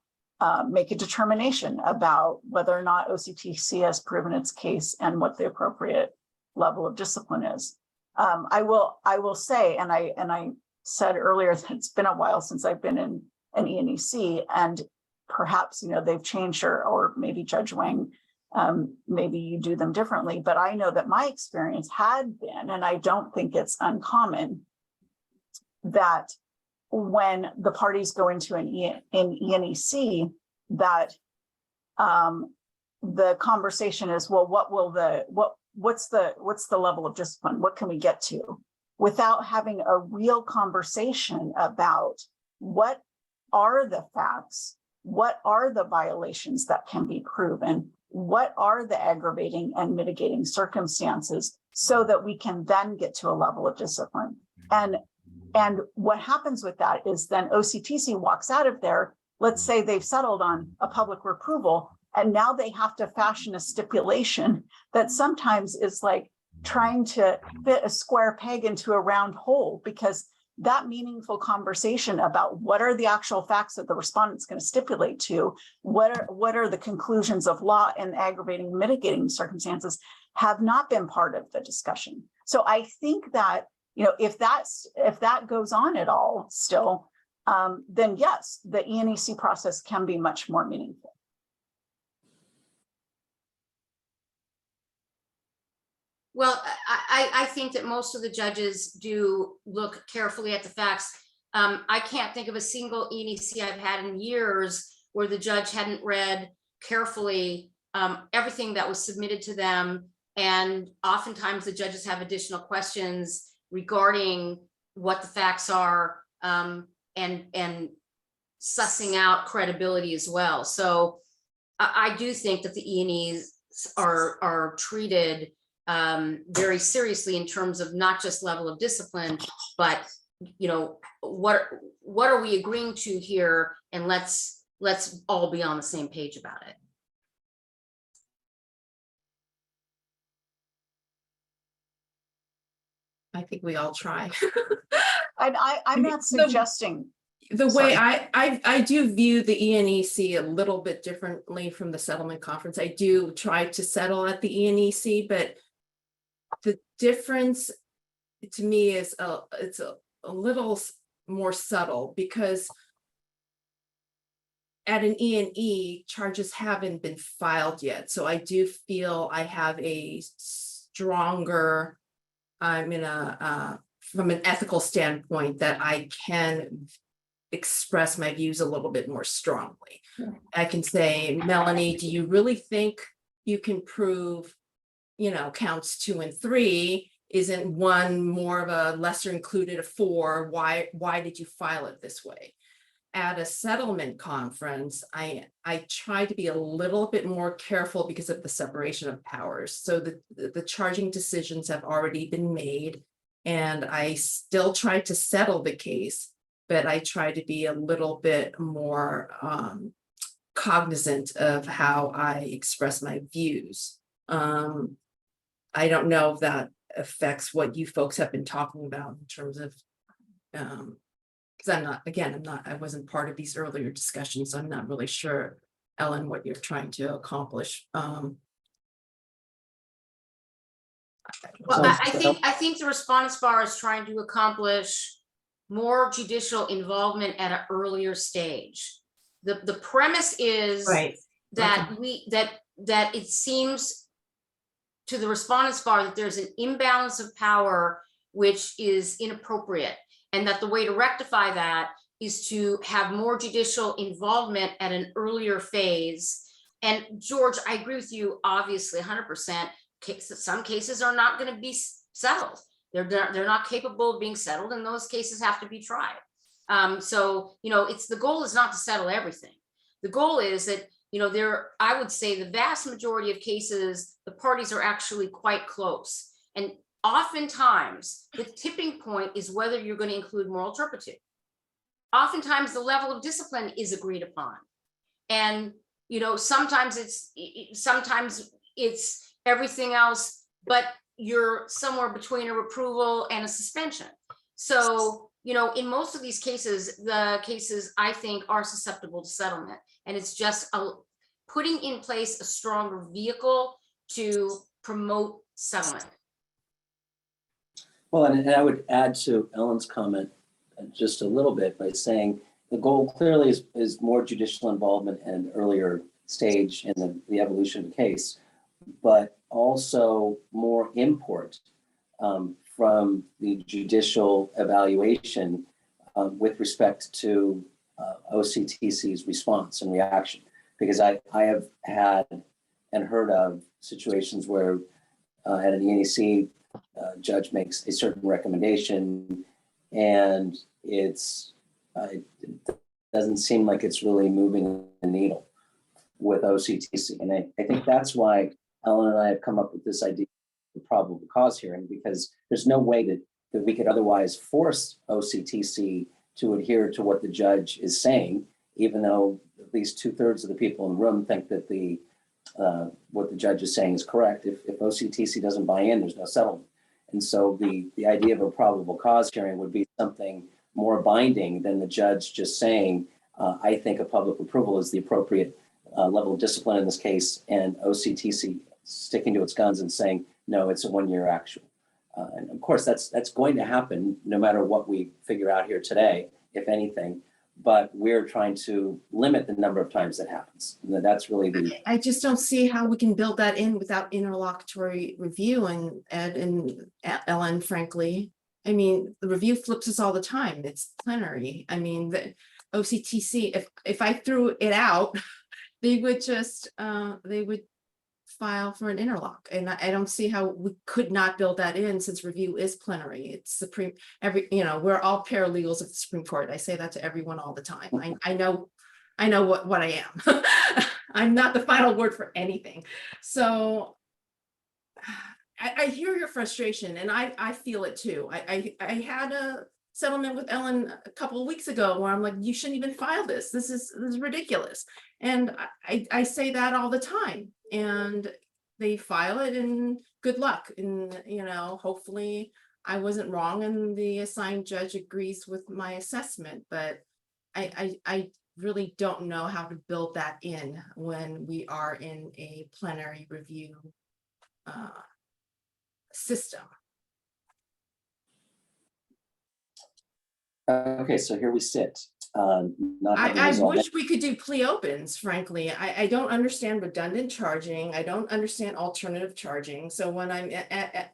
make a determination about whether or not OCTC has proven its case and what the appropriate level of discipline is. I will say, and I said earlier that it's been a while since I've been in an ENEC, and perhaps, you know, they've changed, or maybe Judge Wang, maybe you do them differently, but I know that my experience had been, and I don't think it's uncommon, that when the parties go into an ENEC, that the conversation is, well, what's the level of discipline? What can we get to? Without having a real conversation about what are the facts? What are the violations that can be proven? What are the aggravating and mitigating circumstances so that we can then get to a level of discipline? And what happens with that is then OCTC walks out of there. Let's say they've settled on a public reproval, and now they have to fashion a stipulation that sometimes is like trying to fit a square peg into a round hole, because that meaningful conversation about what are the actual facts that the respondent's going to stipulate to, what are the conclusions of law and aggravating mitigating circumstances have not been part of the discussion. So I think that, you know, if that goes on at all still, then yes, the ENEC process can be much more meaningful. Well, I think that most of the judges do look carefully at the facts. I can't think of a single ENEC I've had in years where the judge hadn't read carefully everything that was submitted to them. And oftentimes the judges have additional questions regarding what the facts are, and sussing out credibility as well. So I do think that the E&Es are treated very seriously in terms of not just level of discipline, but, you know, what are we agreeing to here, and let's all be on the same page about it. I think we all try. I'm not suggesting. The Sorry. way I do view the ENEC a little bit differently from the settlement conference. I do try to settle at the ENEC, but the difference to me is it's a little more subtle, because at an E&E, charges haven't been filed yet. So I do feel I have a stronger, I'm in a from an ethical standpoint, that I can express my views a little bit more strongly. Yeah. I can say, Melanie, do you really think you can prove, you know, counts 2 and 3? Isn't one more of a lesser included, a 4? Why did you file it this way? At a settlement conference, I try to be a little bit more careful because of the separation of powers. So the charging decisions have already been made, and I still try to settle the case, but I try to be a little bit more cognizant of how I express my views. I don't know if that affects what you folks have been talking about in terms of, because I wasn't part of these earlier discussions, so I'm not really sure, Ellen, what you're trying to accomplish. Well, I think the respondents bar is trying to accomplish more judicial involvement at an earlier stage. The premise is Right. that that it seems to the respondents bar that there's an imbalance of power which is inappropriate, and that the way to rectify that is to have more judicial involvement at an earlier phase. And George, I agree with you, obviously 100%. Some cases are not going to be settled. They're not capable of being settled, and those cases have to be tried. So, you know, the goal is not to settle everything. The goal is that, you know, I would say the vast majority of cases, the parties are actually quite close. And oftentimes the tipping point is whether you're going to include moral turpitude. Oftentimes the level of discipline is agreed upon. And, you know, sometimes it's everything else, but you're somewhere between a reproval and a suspension. So, you know, in most of these cases, the cases I think are susceptible to settlement. And it's just putting in place a stronger vehicle to promote settlement. Well, and I would add to Ellen's comment just a little bit by saying the goal clearly is more judicial involvement and earlier stage in the evolution of the case, but also more import from the judicial evaluation with respect to OCTC's response and reaction. Because I have had and heard of situations where at an ENEC judge makes a certain recommendation, and it's doesn't seem like it's really moving the needle with OCTC. And I think that's why Ellen and I have come up with this idea of the probable cause hearing, because there's no way that we could otherwise force OCTC to adhere to what the judge is saying, even though at least 2/3 of the people in the room think that what the judge is saying is correct. If OCTC doesn't buy in, there's no settlement. And so the idea of a probable cause hearing would be something more binding than the judge just saying, I think a public approval is the appropriate level of discipline in this case, and OCTC sticking to its guns and saying, no, it's a 1-year actual. And of course, that's going to happen no matter what we figure out here today, if anything. But we're trying to limit the number of times that happens. And that's really I just don't see how we can build that in without interlocutory review, and Ed and Ellen, frankly. I mean, the review flips us all the time. It's plenary. I mean, the OCTC, if I threw it out, they would just, they would file for an interlock. And I don't see how we could not build that in, since review is plenary. It's supreme, we're all paralegals of the Supreme Court. I say that to everyone all the time. I know what I am. I'm not the final word for anything. So I hear your frustration, and I feel it too. I had a settlement with Ellen a couple of weeks ago where I'm like, you shouldn't even file this. This is ridiculous. And I say that all the time, and they file it, and good luck. And, hopefully I wasn't wrong and the assigned judge agrees with my assessment, but I really don't know how to build that in when we are in a plenary review system. okay. So here we sit. Not having I resolved wish we could do plea opens, frankly. I don't understand redundant charging. I don't understand alternative charging. So when I'm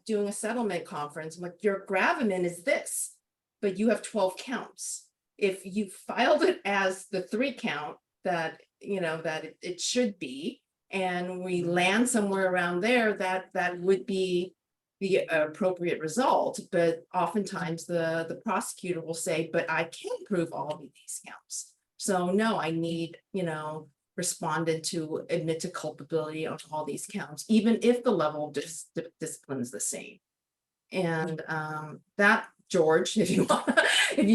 doing a settlement conference, I'm like, your gravamen is this, but you have 12 counts. If you filed it as the 3 count that, that it should be, and we land somewhere around there, that would be the appropriate result. But oftentimes the prosecutor will say, but I can't prove all of these counts. So no, I need, respondent to admit to culpability on all these counts, even if the level of discipline is the same. And that, George, if you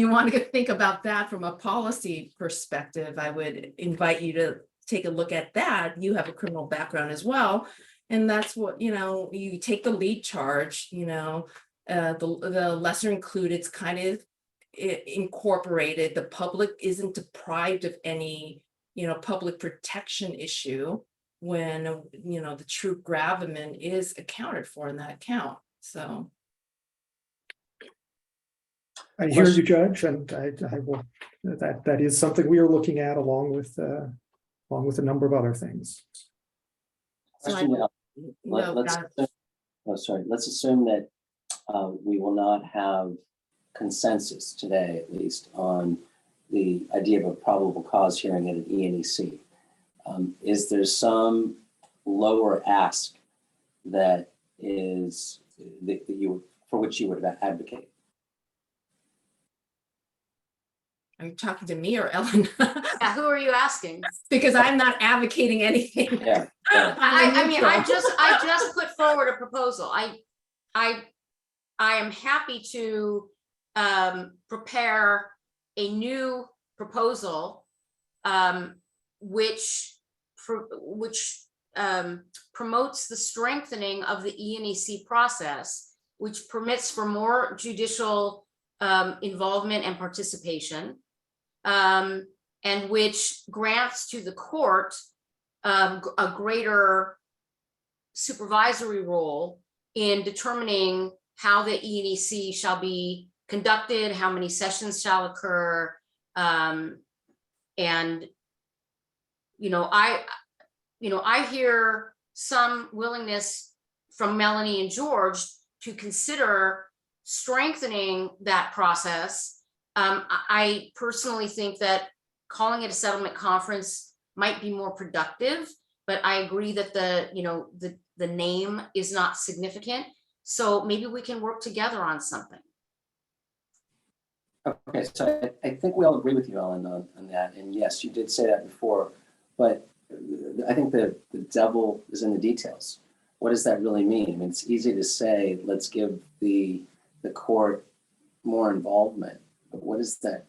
want to think about that from a policy perspective, I would invite you to take a look at that. You have a criminal background as well. And that's what, you take the lead charge, the lesser included, it's kind of incorporated. The public isn't deprived of any, public protection issue when, the true gravamen is accounted for in that count. So. I hear you, Judge, and I will, that is something we are looking at along with a number of other things. question. Let's assume that we will not have consensus today, at least, on the idea of a probable cause hearing at an ENEC. Is there some lower ask that is for which you would advocate? Are you talking to me or Ellen? Yeah, who are you asking? Because I'm not advocating anything. Yeah. I mean, I just put forward a proposal. I am happy to prepare a new proposal, which promotes the strengthening of the ENEC process, which permits for more judicial involvement and participation, and which grants to the court a greater supervisory role in determining how the ENEC shall be conducted, how many sessions shall occur, and I hear some willingness from Melanie and George to consider strengthening that process. I personally think that calling it a settlement conference might be more productive, but I agree that the name is not significant. So maybe we can work together on something. Okay, so I think we all agree with you, Ellen, on that. And yes, you did say that before, but I think the devil is in the details. What does that really mean? I mean, it's easy to say, let's give the court more involvement, but what is that?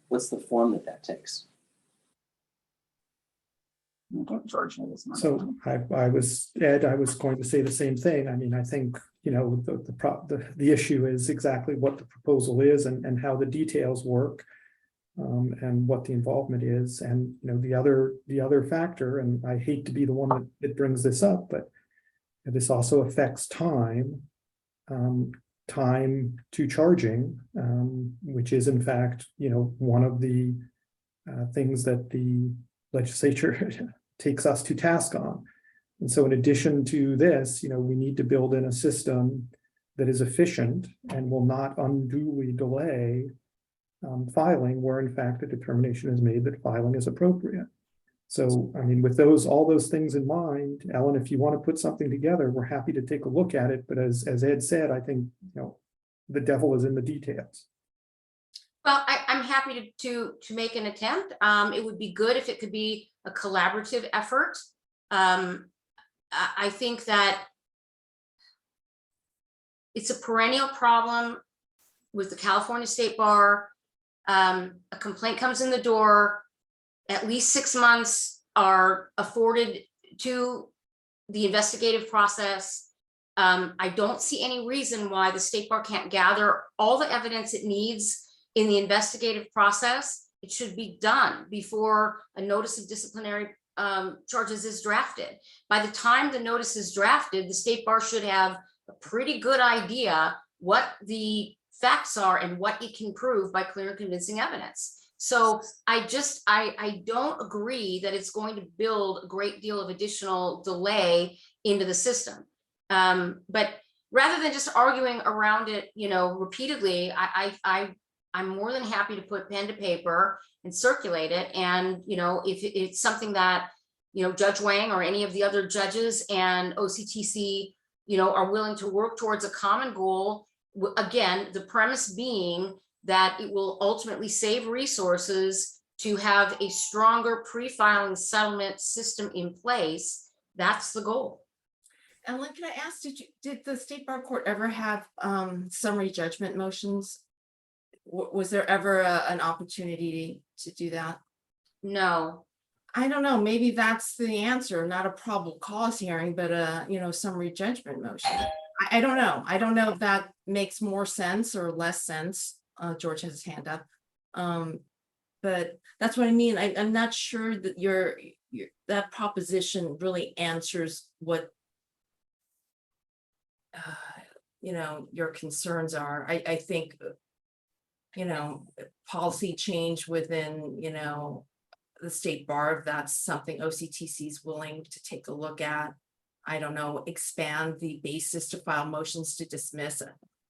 What's the form that takes? I think George knows more. So I was, Ed, I was going to say the same thing. I mean, I think, you know, the issue is exactly what the proposal is and how the details work. And what the involvement is. And, you know, the other factor, and I hate to be the one that brings this up, but this also affects time. Time to charging, which is in fact, you know, one of the things that the legislature takes us to task on. And so in addition to this, you know, we need to build in a system that is efficient and will not unduly delay filing where in fact a determination is made that filing is appropriate. So, I mean, with all those things in mind, Ellen, if you want to put something together, we're happy to take a look at it. But as Ed said, I think, you know, the devil is in the details. Well, I'm happy to make an attempt. It would be good if it could be a collaborative effort. I think that it's a perennial problem with the California State Bar. A complaint comes in the door, at least 6 months are afforded to the investigative process. I don't see any reason why the State Bar can't gather all the evidence it needs in the investigative process. It should be done before a notice of disciplinary charges is drafted. By the time the notice is drafted, the State Bar should have a pretty good idea what the facts are and what it can prove by clear and convincing evidence. So I don't agree that it's going to build a great deal of additional delay into the system. But rather than just arguing around it, you know, repeatedly, I'm more than happy to put pen to paper and circulate it. And, you know, if it's something that, you know, Judge Wang or any of the other judges and OCTC, you know, are willing to work towards a common goal, again, the premise being that it will ultimately save resources to have a stronger pre-filing settlement system in place. That's the goal. Ellen, can I ask, did the State Bar Court ever have summary judgment motions? Was there ever an opportunity to do that? No. I don't know, maybe that's the answer, not a probable cause hearing, but you know, summary judgment motion. I don't know. I don't know if that makes more sense or less sense. George has his hand up. But that's what I mean. I'm not sure that your that proposition really answers what you know, your concerns are. I think, you know, policy change within, you know, the State Bar, if that's something OCTC is willing to take a look at. I don't know, expand the basis to file motions to dismiss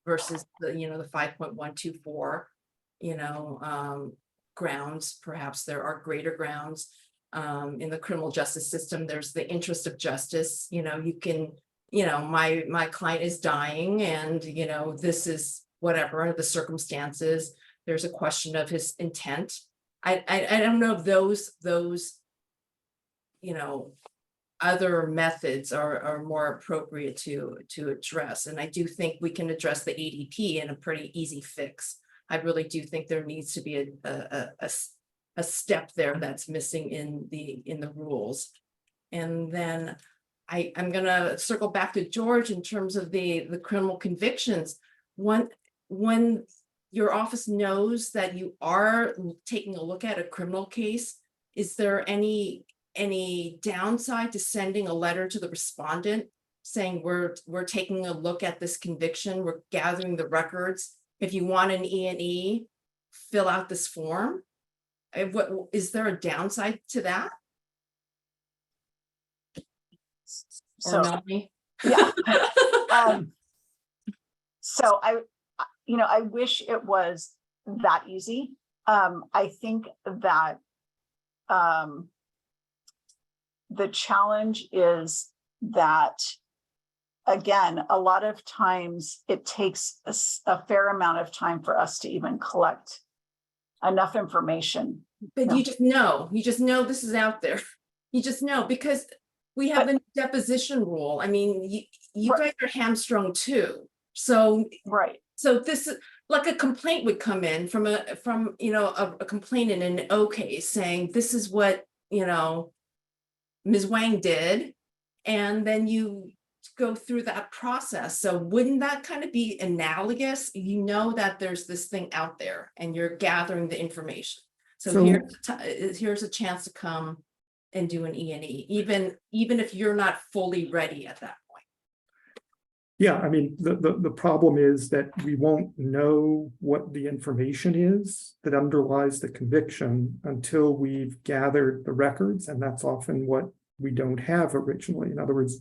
versus the, you know, the 5.124, you know, grounds. Perhaps there are greater grounds in the criminal justice system. There's the interest of justice. You know, you can, you know, my client is dying, and you know, this is whatever the circumstances. There's a question of his intent. I don't know if those you know, other methods are more appropriate to address. And I do think we can address the ADP in a pretty easy fix. I really do think there needs to be a step there that's missing in the rules. And then I'm gonna circle back to George in terms of the criminal convictions. When your office knows that you are taking a look at a criminal case, is there any downside to sending a letter to the respondent saying we're taking a look at this conviction, we're gathering the records, if you want an E&E, fill out this form? What is there a downside to that? So, Or Melanie? yeah. So I wish it was that easy. I think that the challenge is that again, a lot of times it takes a fair amount of time for us to even collect enough information. But Yeah. you just know this is out there. You just know because we have the deposition rule. I mean, you Right. guys are hamstrung too. So Right. this is like a complaint would come in from a complainant in an O case saying this is what, Ms. Wang did. And then you go through that process. So wouldn't that kind of be analogous? You know that there's this thing out there and you're gathering the information. So here's a chance to come and do an E&E, even if you're not fully ready at that point. Yeah, I mean, the problem is that we won't know what the information is that underlies the conviction until we've gathered the records, and that's often what we don't have originally. In other words,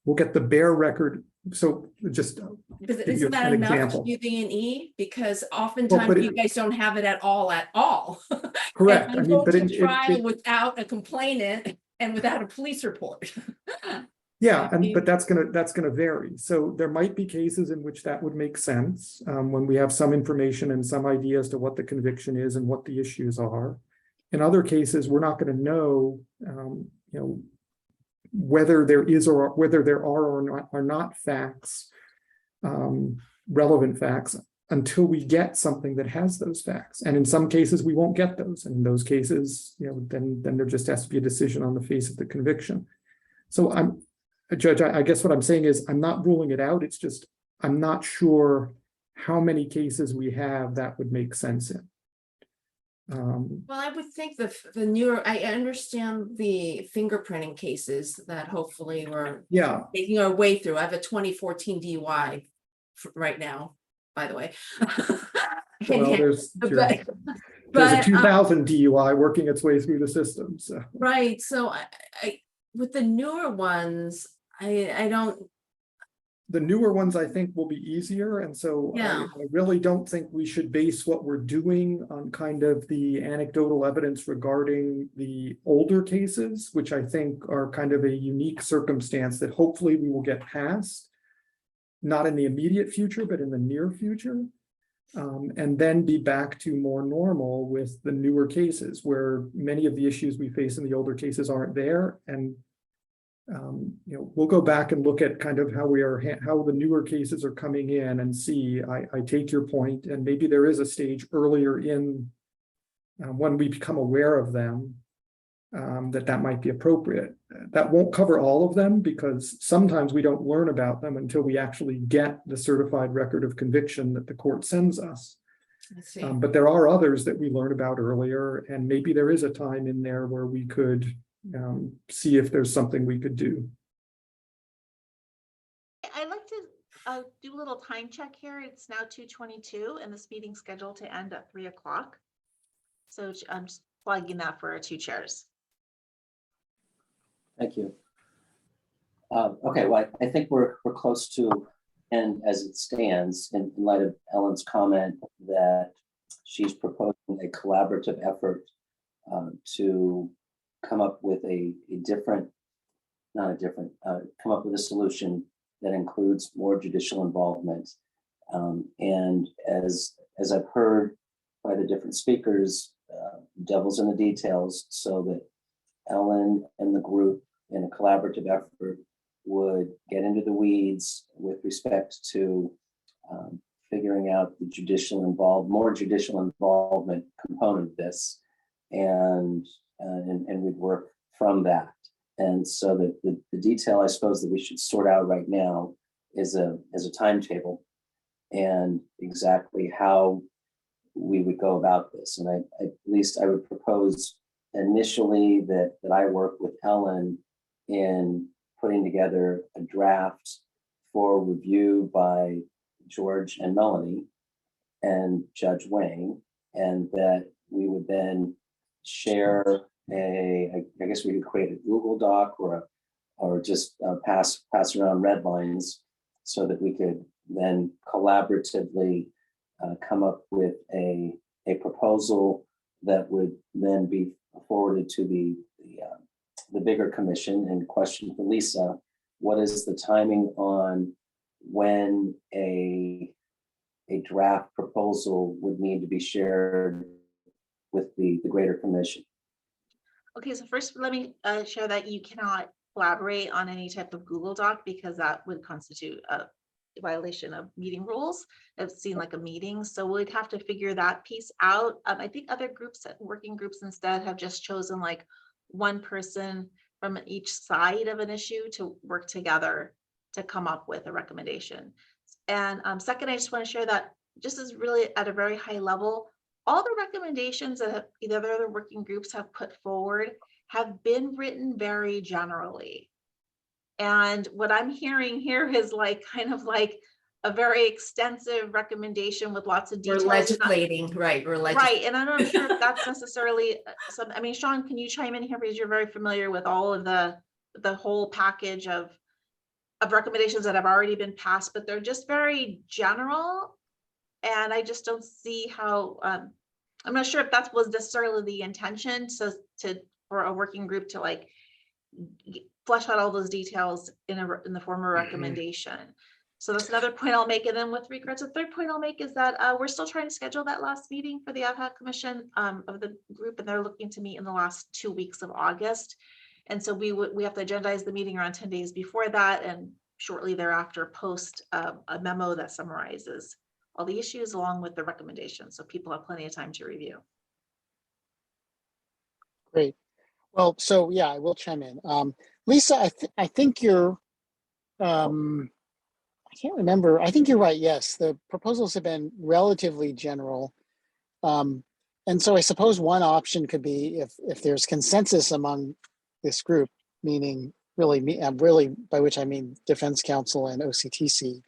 we'll get the bare record. So just Because give you isn't that an enough example. to do the E&E? Because oftentimes you guys don't have it at all. Correct. And I you mean, go but to trial without a complainant and without a police report. yeah, but that's gonna vary. So there might be cases in which that would make sense when we have some information and some idea as to what the conviction is and what the issues are. In other cases, we're not going to know, whether there is or whether there are not facts, relevant facts, until we get something that has those facts. And in some cases, we won't get those. And in those cases, then there just has to be a decision on the face of the conviction. So Judge, I guess what I'm saying is I'm not ruling it out. It's just, I'm not sure how many cases we have that would make sense in. Well, I would think the newer, I understand the fingerprinting cases that hopefully we're making our way through. I have a 2014 DUI right now, by the way. Well, there's a 2000 DUI working its way through the system. So right. So I with the newer ones, I don't. The newer ones, I think, will be easier. And so I really don't think we should base what we're doing on kind of the anecdotal evidence regarding the older cases, which I think are kind of a unique circumstance that hopefully we will get past, not in the immediate future, but in the near future. And then be back to more normal with the newer cases where many of the issues we face in the older cases aren't there. And we'll go back and look at kind of how the newer cases are coming in and see. I take your point, and maybe there is a stage earlier in when we become aware of them that might be appropriate. That won't cover all of them because sometimes we don't learn about them until we actually get the certified record of conviction that the court sends us. But there are others that we learn about earlier, and maybe there is a time in there where we could see if there's something we could do. I'd like to do a little time check here. It's now 2:22 and this meeting's scheduled to end at 3 o'clock. So I'm just flagging that for our two chairs. Thank you. Okay, well, I think we're close to end as it stands in light of Ellen's comment that she's proposing a collaborative effort to come up with come up with a solution that includes more judicial involvement. And as I've heard by the different speakers, devil's in the details, so that Ellen and the group in a collaborative effort would get into the weeds with respect to figuring out the more judicial involvement component of this, and we'd work from that. And so the detail I suppose that we should sort out right now is a timetable and exactly how we would go about this. And at least I would propose initially that I work with Ellen in putting together a draft for review by George and Melanie and Judge Wang, and that we would then share I guess we could create a Google Doc or just pass around red lines so that we could then collaboratively come up with a proposal that would then be forwarded to the bigger commission. And question for Lisa what is the timing on when a draft proposal would need to be shared with the greater commission? Okay, so first, let me share that you cannot collaborate on any type of Google Doc because that would constitute a violation of meeting rules. It's seen like a meeting, so we'd have to figure that piece out. I think other groups, working groups instead, have just chosen like one person from each side of an issue to work together to come up with a recommendation. And second, I just want to share that just as really at a very high level, all the recommendations that either other working groups have put forward have been written very generally. And what I'm hearing here is like kind of like a very extensive recommendation with lots of We're details. legislating, right, we're legislating. Right, and I'm not sure if that's necessarily some, I mean, Sean, can you chime in here because you're very familiar with all of the whole package of recommendations that have already been passed, but they're just very general. And I just don't see how, I'm not sure if that was necessarily the intention for a working group to like flesh out all those details in the form of recommendation. So that's another point I'll make. And then with regards, the third point I'll make is that we're still trying to schedule that last meeting for the ad hoc commission of the group, and they're looking to meet in the last 2 weeks of August. And so we have to agendize the meeting around 10 days before that, and shortly thereafter post a memo that summarizes all the issues along with the recommendations, so people have plenty of time to review. Great. Well, so yeah, I will chime in. Lisa, I think you're, I can't remember. I think you're right. Yes, the proposals have been relatively general. And so I suppose one option could be if there's consensus among this group, meaning really by which I mean Defense Council and OCTC,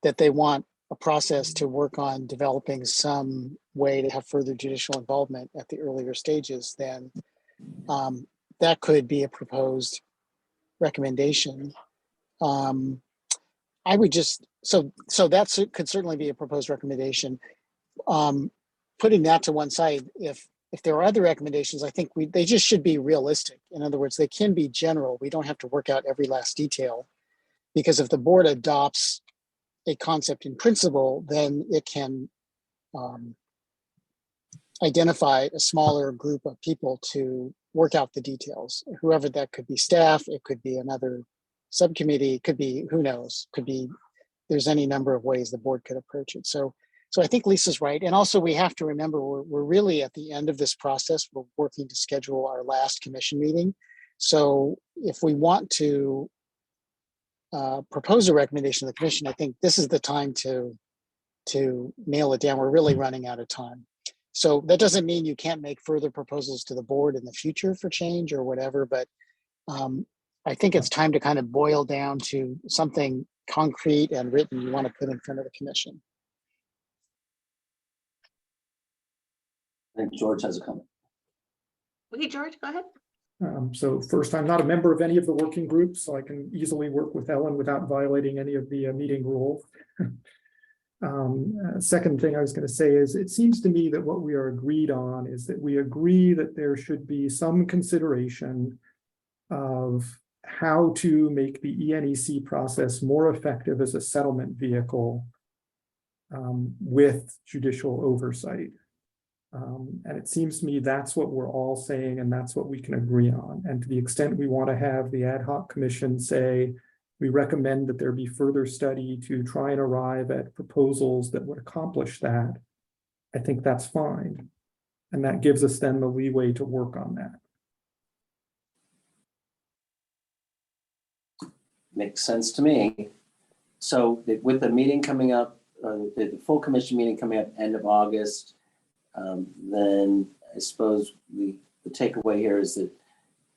that they want a process to work on developing some way to have further judicial involvement at the earlier stages, then that could be a proposed recommendation. I would just, so that could certainly be a proposed recommendation. Putting that to one side, if there are other recommendations, I think they just should be realistic. In other words, they can be general. We don't have to work out every last detail, because if the board adopts a concept in principle, then it can identify a smaller group of people to work out the details, whoever that could be, staff, it could be another subcommittee, it could be, who knows, could be, there's any number of ways the board could approach it. So I think Lisa's right. And also we have to remember, we're really at the end of this process. We're working to schedule our last commission meeting. So if we want to propose a recommendation to the commission, I think this is the time to nail it down. We're really running out of time. So that doesn't mean you can't make further proposals to the board in the future for change or whatever, but I think it's time to kind of boil down to something concrete and written you want to put in front of the commission. I think George has a comment. Okay, George, go ahead. So first, I'm not a member of any of the working groups, so I can easily work with Ellen without violating any of the meeting rules. Second thing I was going to say is, it seems to me that what we are agreed on is that we agree that there should be some consideration of how to make the ENEC process more effective as a settlement vehicle with judicial oversight. And it seems to me that's what we're all saying, and that's what we can agree on. And to the extent we want to have the ad hoc commission say, we recommend that there be further study to try and arrive at proposals that would accomplish that, I think that's fine. And that gives us then the leeway to work on that. Makes sense to me. So with the meeting coming up, the full commission meeting coming up end of August, then I suppose the takeaway here is that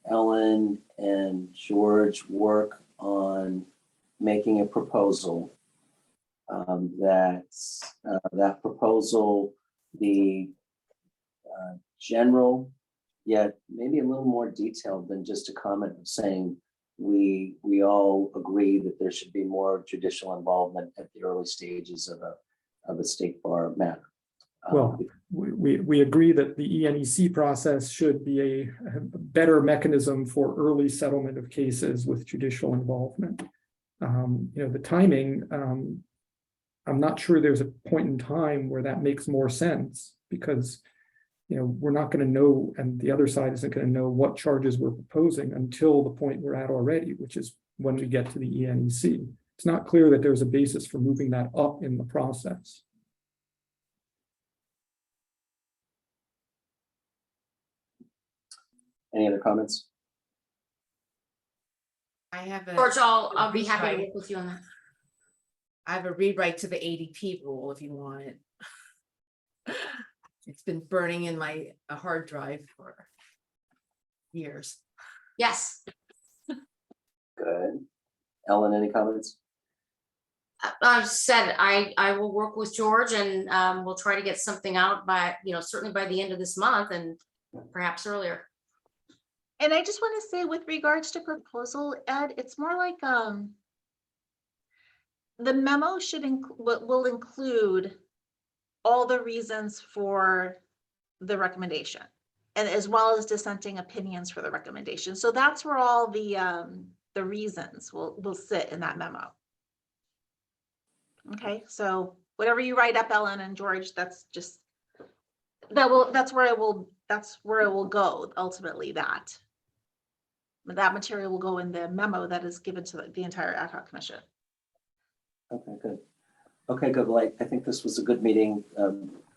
Ellen and George work on making a proposal. That proposal be general, yet maybe a little more detailed than just a comment of saying we all agree that there should be more judicial involvement at the early stages of a state bar matter. Well, we agree that the ENEC process should be a better mechanism for early settlement of cases with judicial involvement. The timing, I'm not sure there's a point in time where that makes more sense because, we're not going to know, and the other side isn't going to know what charges we're proposing until the point we're at already, which is when we get to the ENEC. It's not clear that there's a basis for moving that up in the process. Any other comments? I have George, I'll be happy to Right. work with you on that. I have a rewrite to the ADP rule if you want it. It's been burning in my hard drive for years. Yes, Good. Ellen, any comments? I've said I will work with George and we'll try to get something out by, certainly by the end of this month and perhaps earlier. And I just want to say with regards to proposal, Ed, it's more like, the memo will include all the reasons for the recommendation and as well as dissenting opinions for the recommendation. So that's where all the reasons will sit in that memo. Okay, so whatever you write up, Ellen and George, that's where it will go ultimately. That material will go in the memo that is given to the entire ad hoc commission. Okay, good. Okay, good. Well, I think this was a good meeting.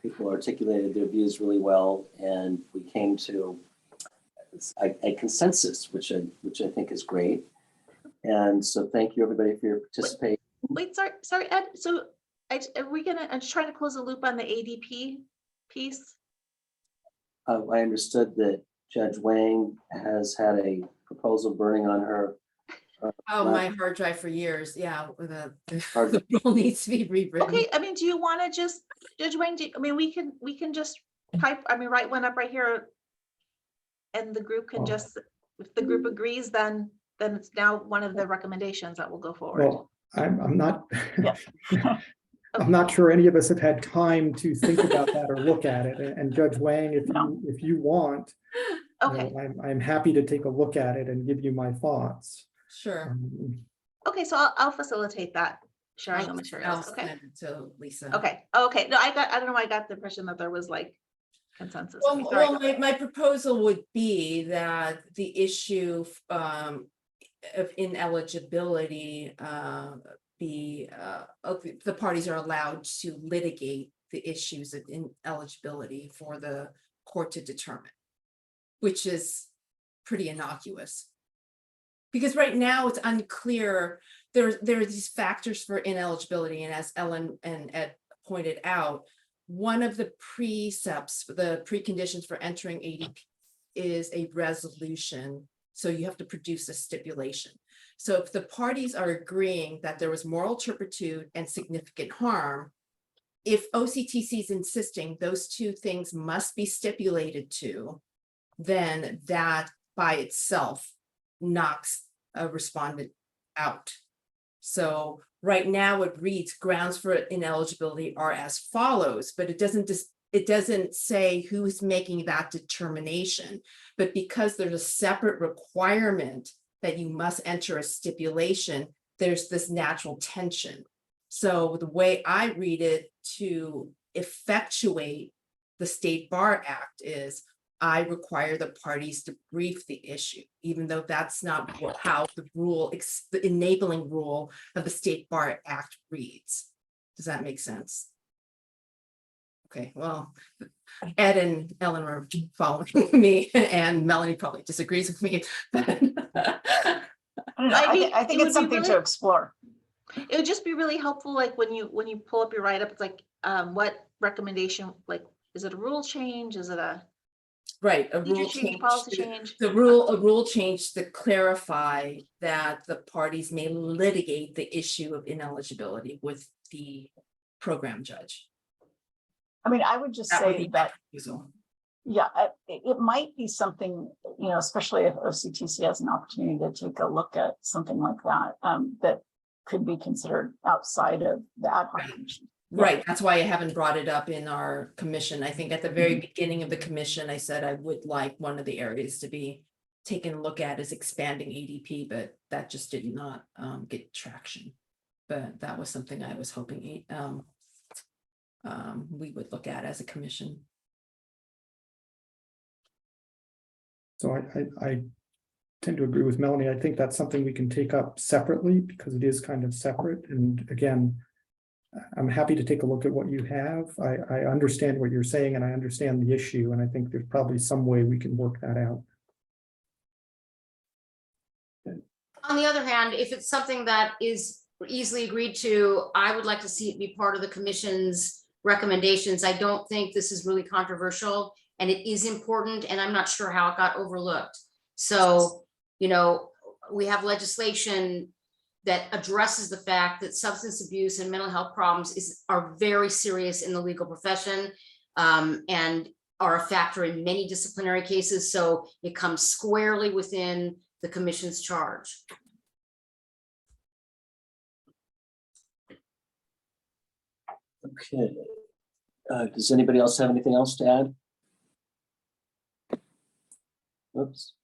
People articulated their views really well, and we came to a consensus, which I think is great. And so, thank you everybody for your participation. Wait, sorry, Ed. So, I'm trying to close the loop on the ADP piece. I understood that Judge Wang has had a proposal burning on her. My hard drive for years. Yeah, the Hard- the rule needs to be rewritten. Okay, I mean, do you want to just, Judge Wayne, we can just type, write one up right here. And the group can just, if the group agrees, then it's now one of the recommendations that will go forward. Well, I'm not, Yeah. I'm not sure any of us have had time to think about that or look at it. And Judge Wang, if you want, Okay, I'm happy to take a look at it and give you my thoughts. Sure. okay, so I'll facilitate that sharing of I'll materials. Okay, send it to Lisa. okay, no, I don't know, I got the impression that there was like consensus. Okay, sorry. Well, my proposal would be that the issue of ineligibility the parties are allowed to litigate the issues of ineligibility for the court to determine, which is pretty innocuous. Because right now it's unclear, there are these factors for ineligibility, and as Ellen and Ed pointed out, one of the precepts, the preconditions for entering ADP is a resolution. So you have to produce a stipulation. So if the parties are agreeing that there was moral turpitude and significant harm, if OCTC is insisting those two things must be stipulated to, then that by itself knocks a respondent out. So right now it reads grounds for ineligibility are as follows, but it doesn't say who's making that determination. But because there's a separate requirement that you must enter a stipulation, there's this natural tension. So the way I read it to effectuate the State Bar Act is I require the parties to brief the issue, even though that's not how the rule, the enabling rule of the State Bar Act reads. Does that make sense? Okay, well, Ed and Ellen are following me, and Melanie probably disagrees with me. I don't know. I think it's something to explore. It would just be really helpful, like when you pull up your write-up, it's like, what recommendation, like, is it a rule change? Is it a Right, a procedure rule change, change, policy change? a rule change to clarify that the parties may litigate the issue of ineligibility with the program judge. I mean, I would just That would say be that, useful. yeah, it might be something, especially if OCTC has an opportunity to take a look at something like that, that could be considered outside of the ad hoc commission. Right, that's why I haven't brought it up in our commission. I think at the very beginning of the commission, I said I would like one of the areas to be taken a look at is expanding ADP, but that just did not get traction. But that was something I was hoping we would look at as a commission. So I tend to agree with Melanie. I think that's something we can take up separately because it is kind of separate. And again, I'm happy to take a look at what you have. I understand what you're saying and I understand the issue. And I think there's probably some way we can work that out. On the other hand, if it's something that is easily agreed to, I would like to see it be part of the commission's recommendations. I don't think this is really controversial and it is important, and I'm not sure how it got overlooked. So, you know, we have legislation that addresses the fact that substance abuse and mental health problems are very serious in the legal profession, and are a factor in many disciplinary cases. So it comes squarely within the commission's charge. Okay. Does anybody else have anything else to add? Oops.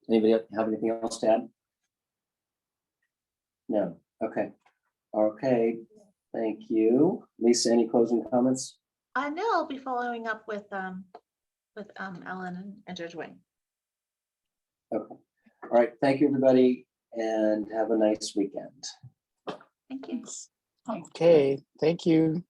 Anybody have anything else to add? No. Okay. Okay. Thank you. Lisa, any closing comments? I know I'll be following up with Ellen and Judge Wayne. Okay. All right. Thank you, everybody, and have a nice weekend. Thank you. Okay, thank you.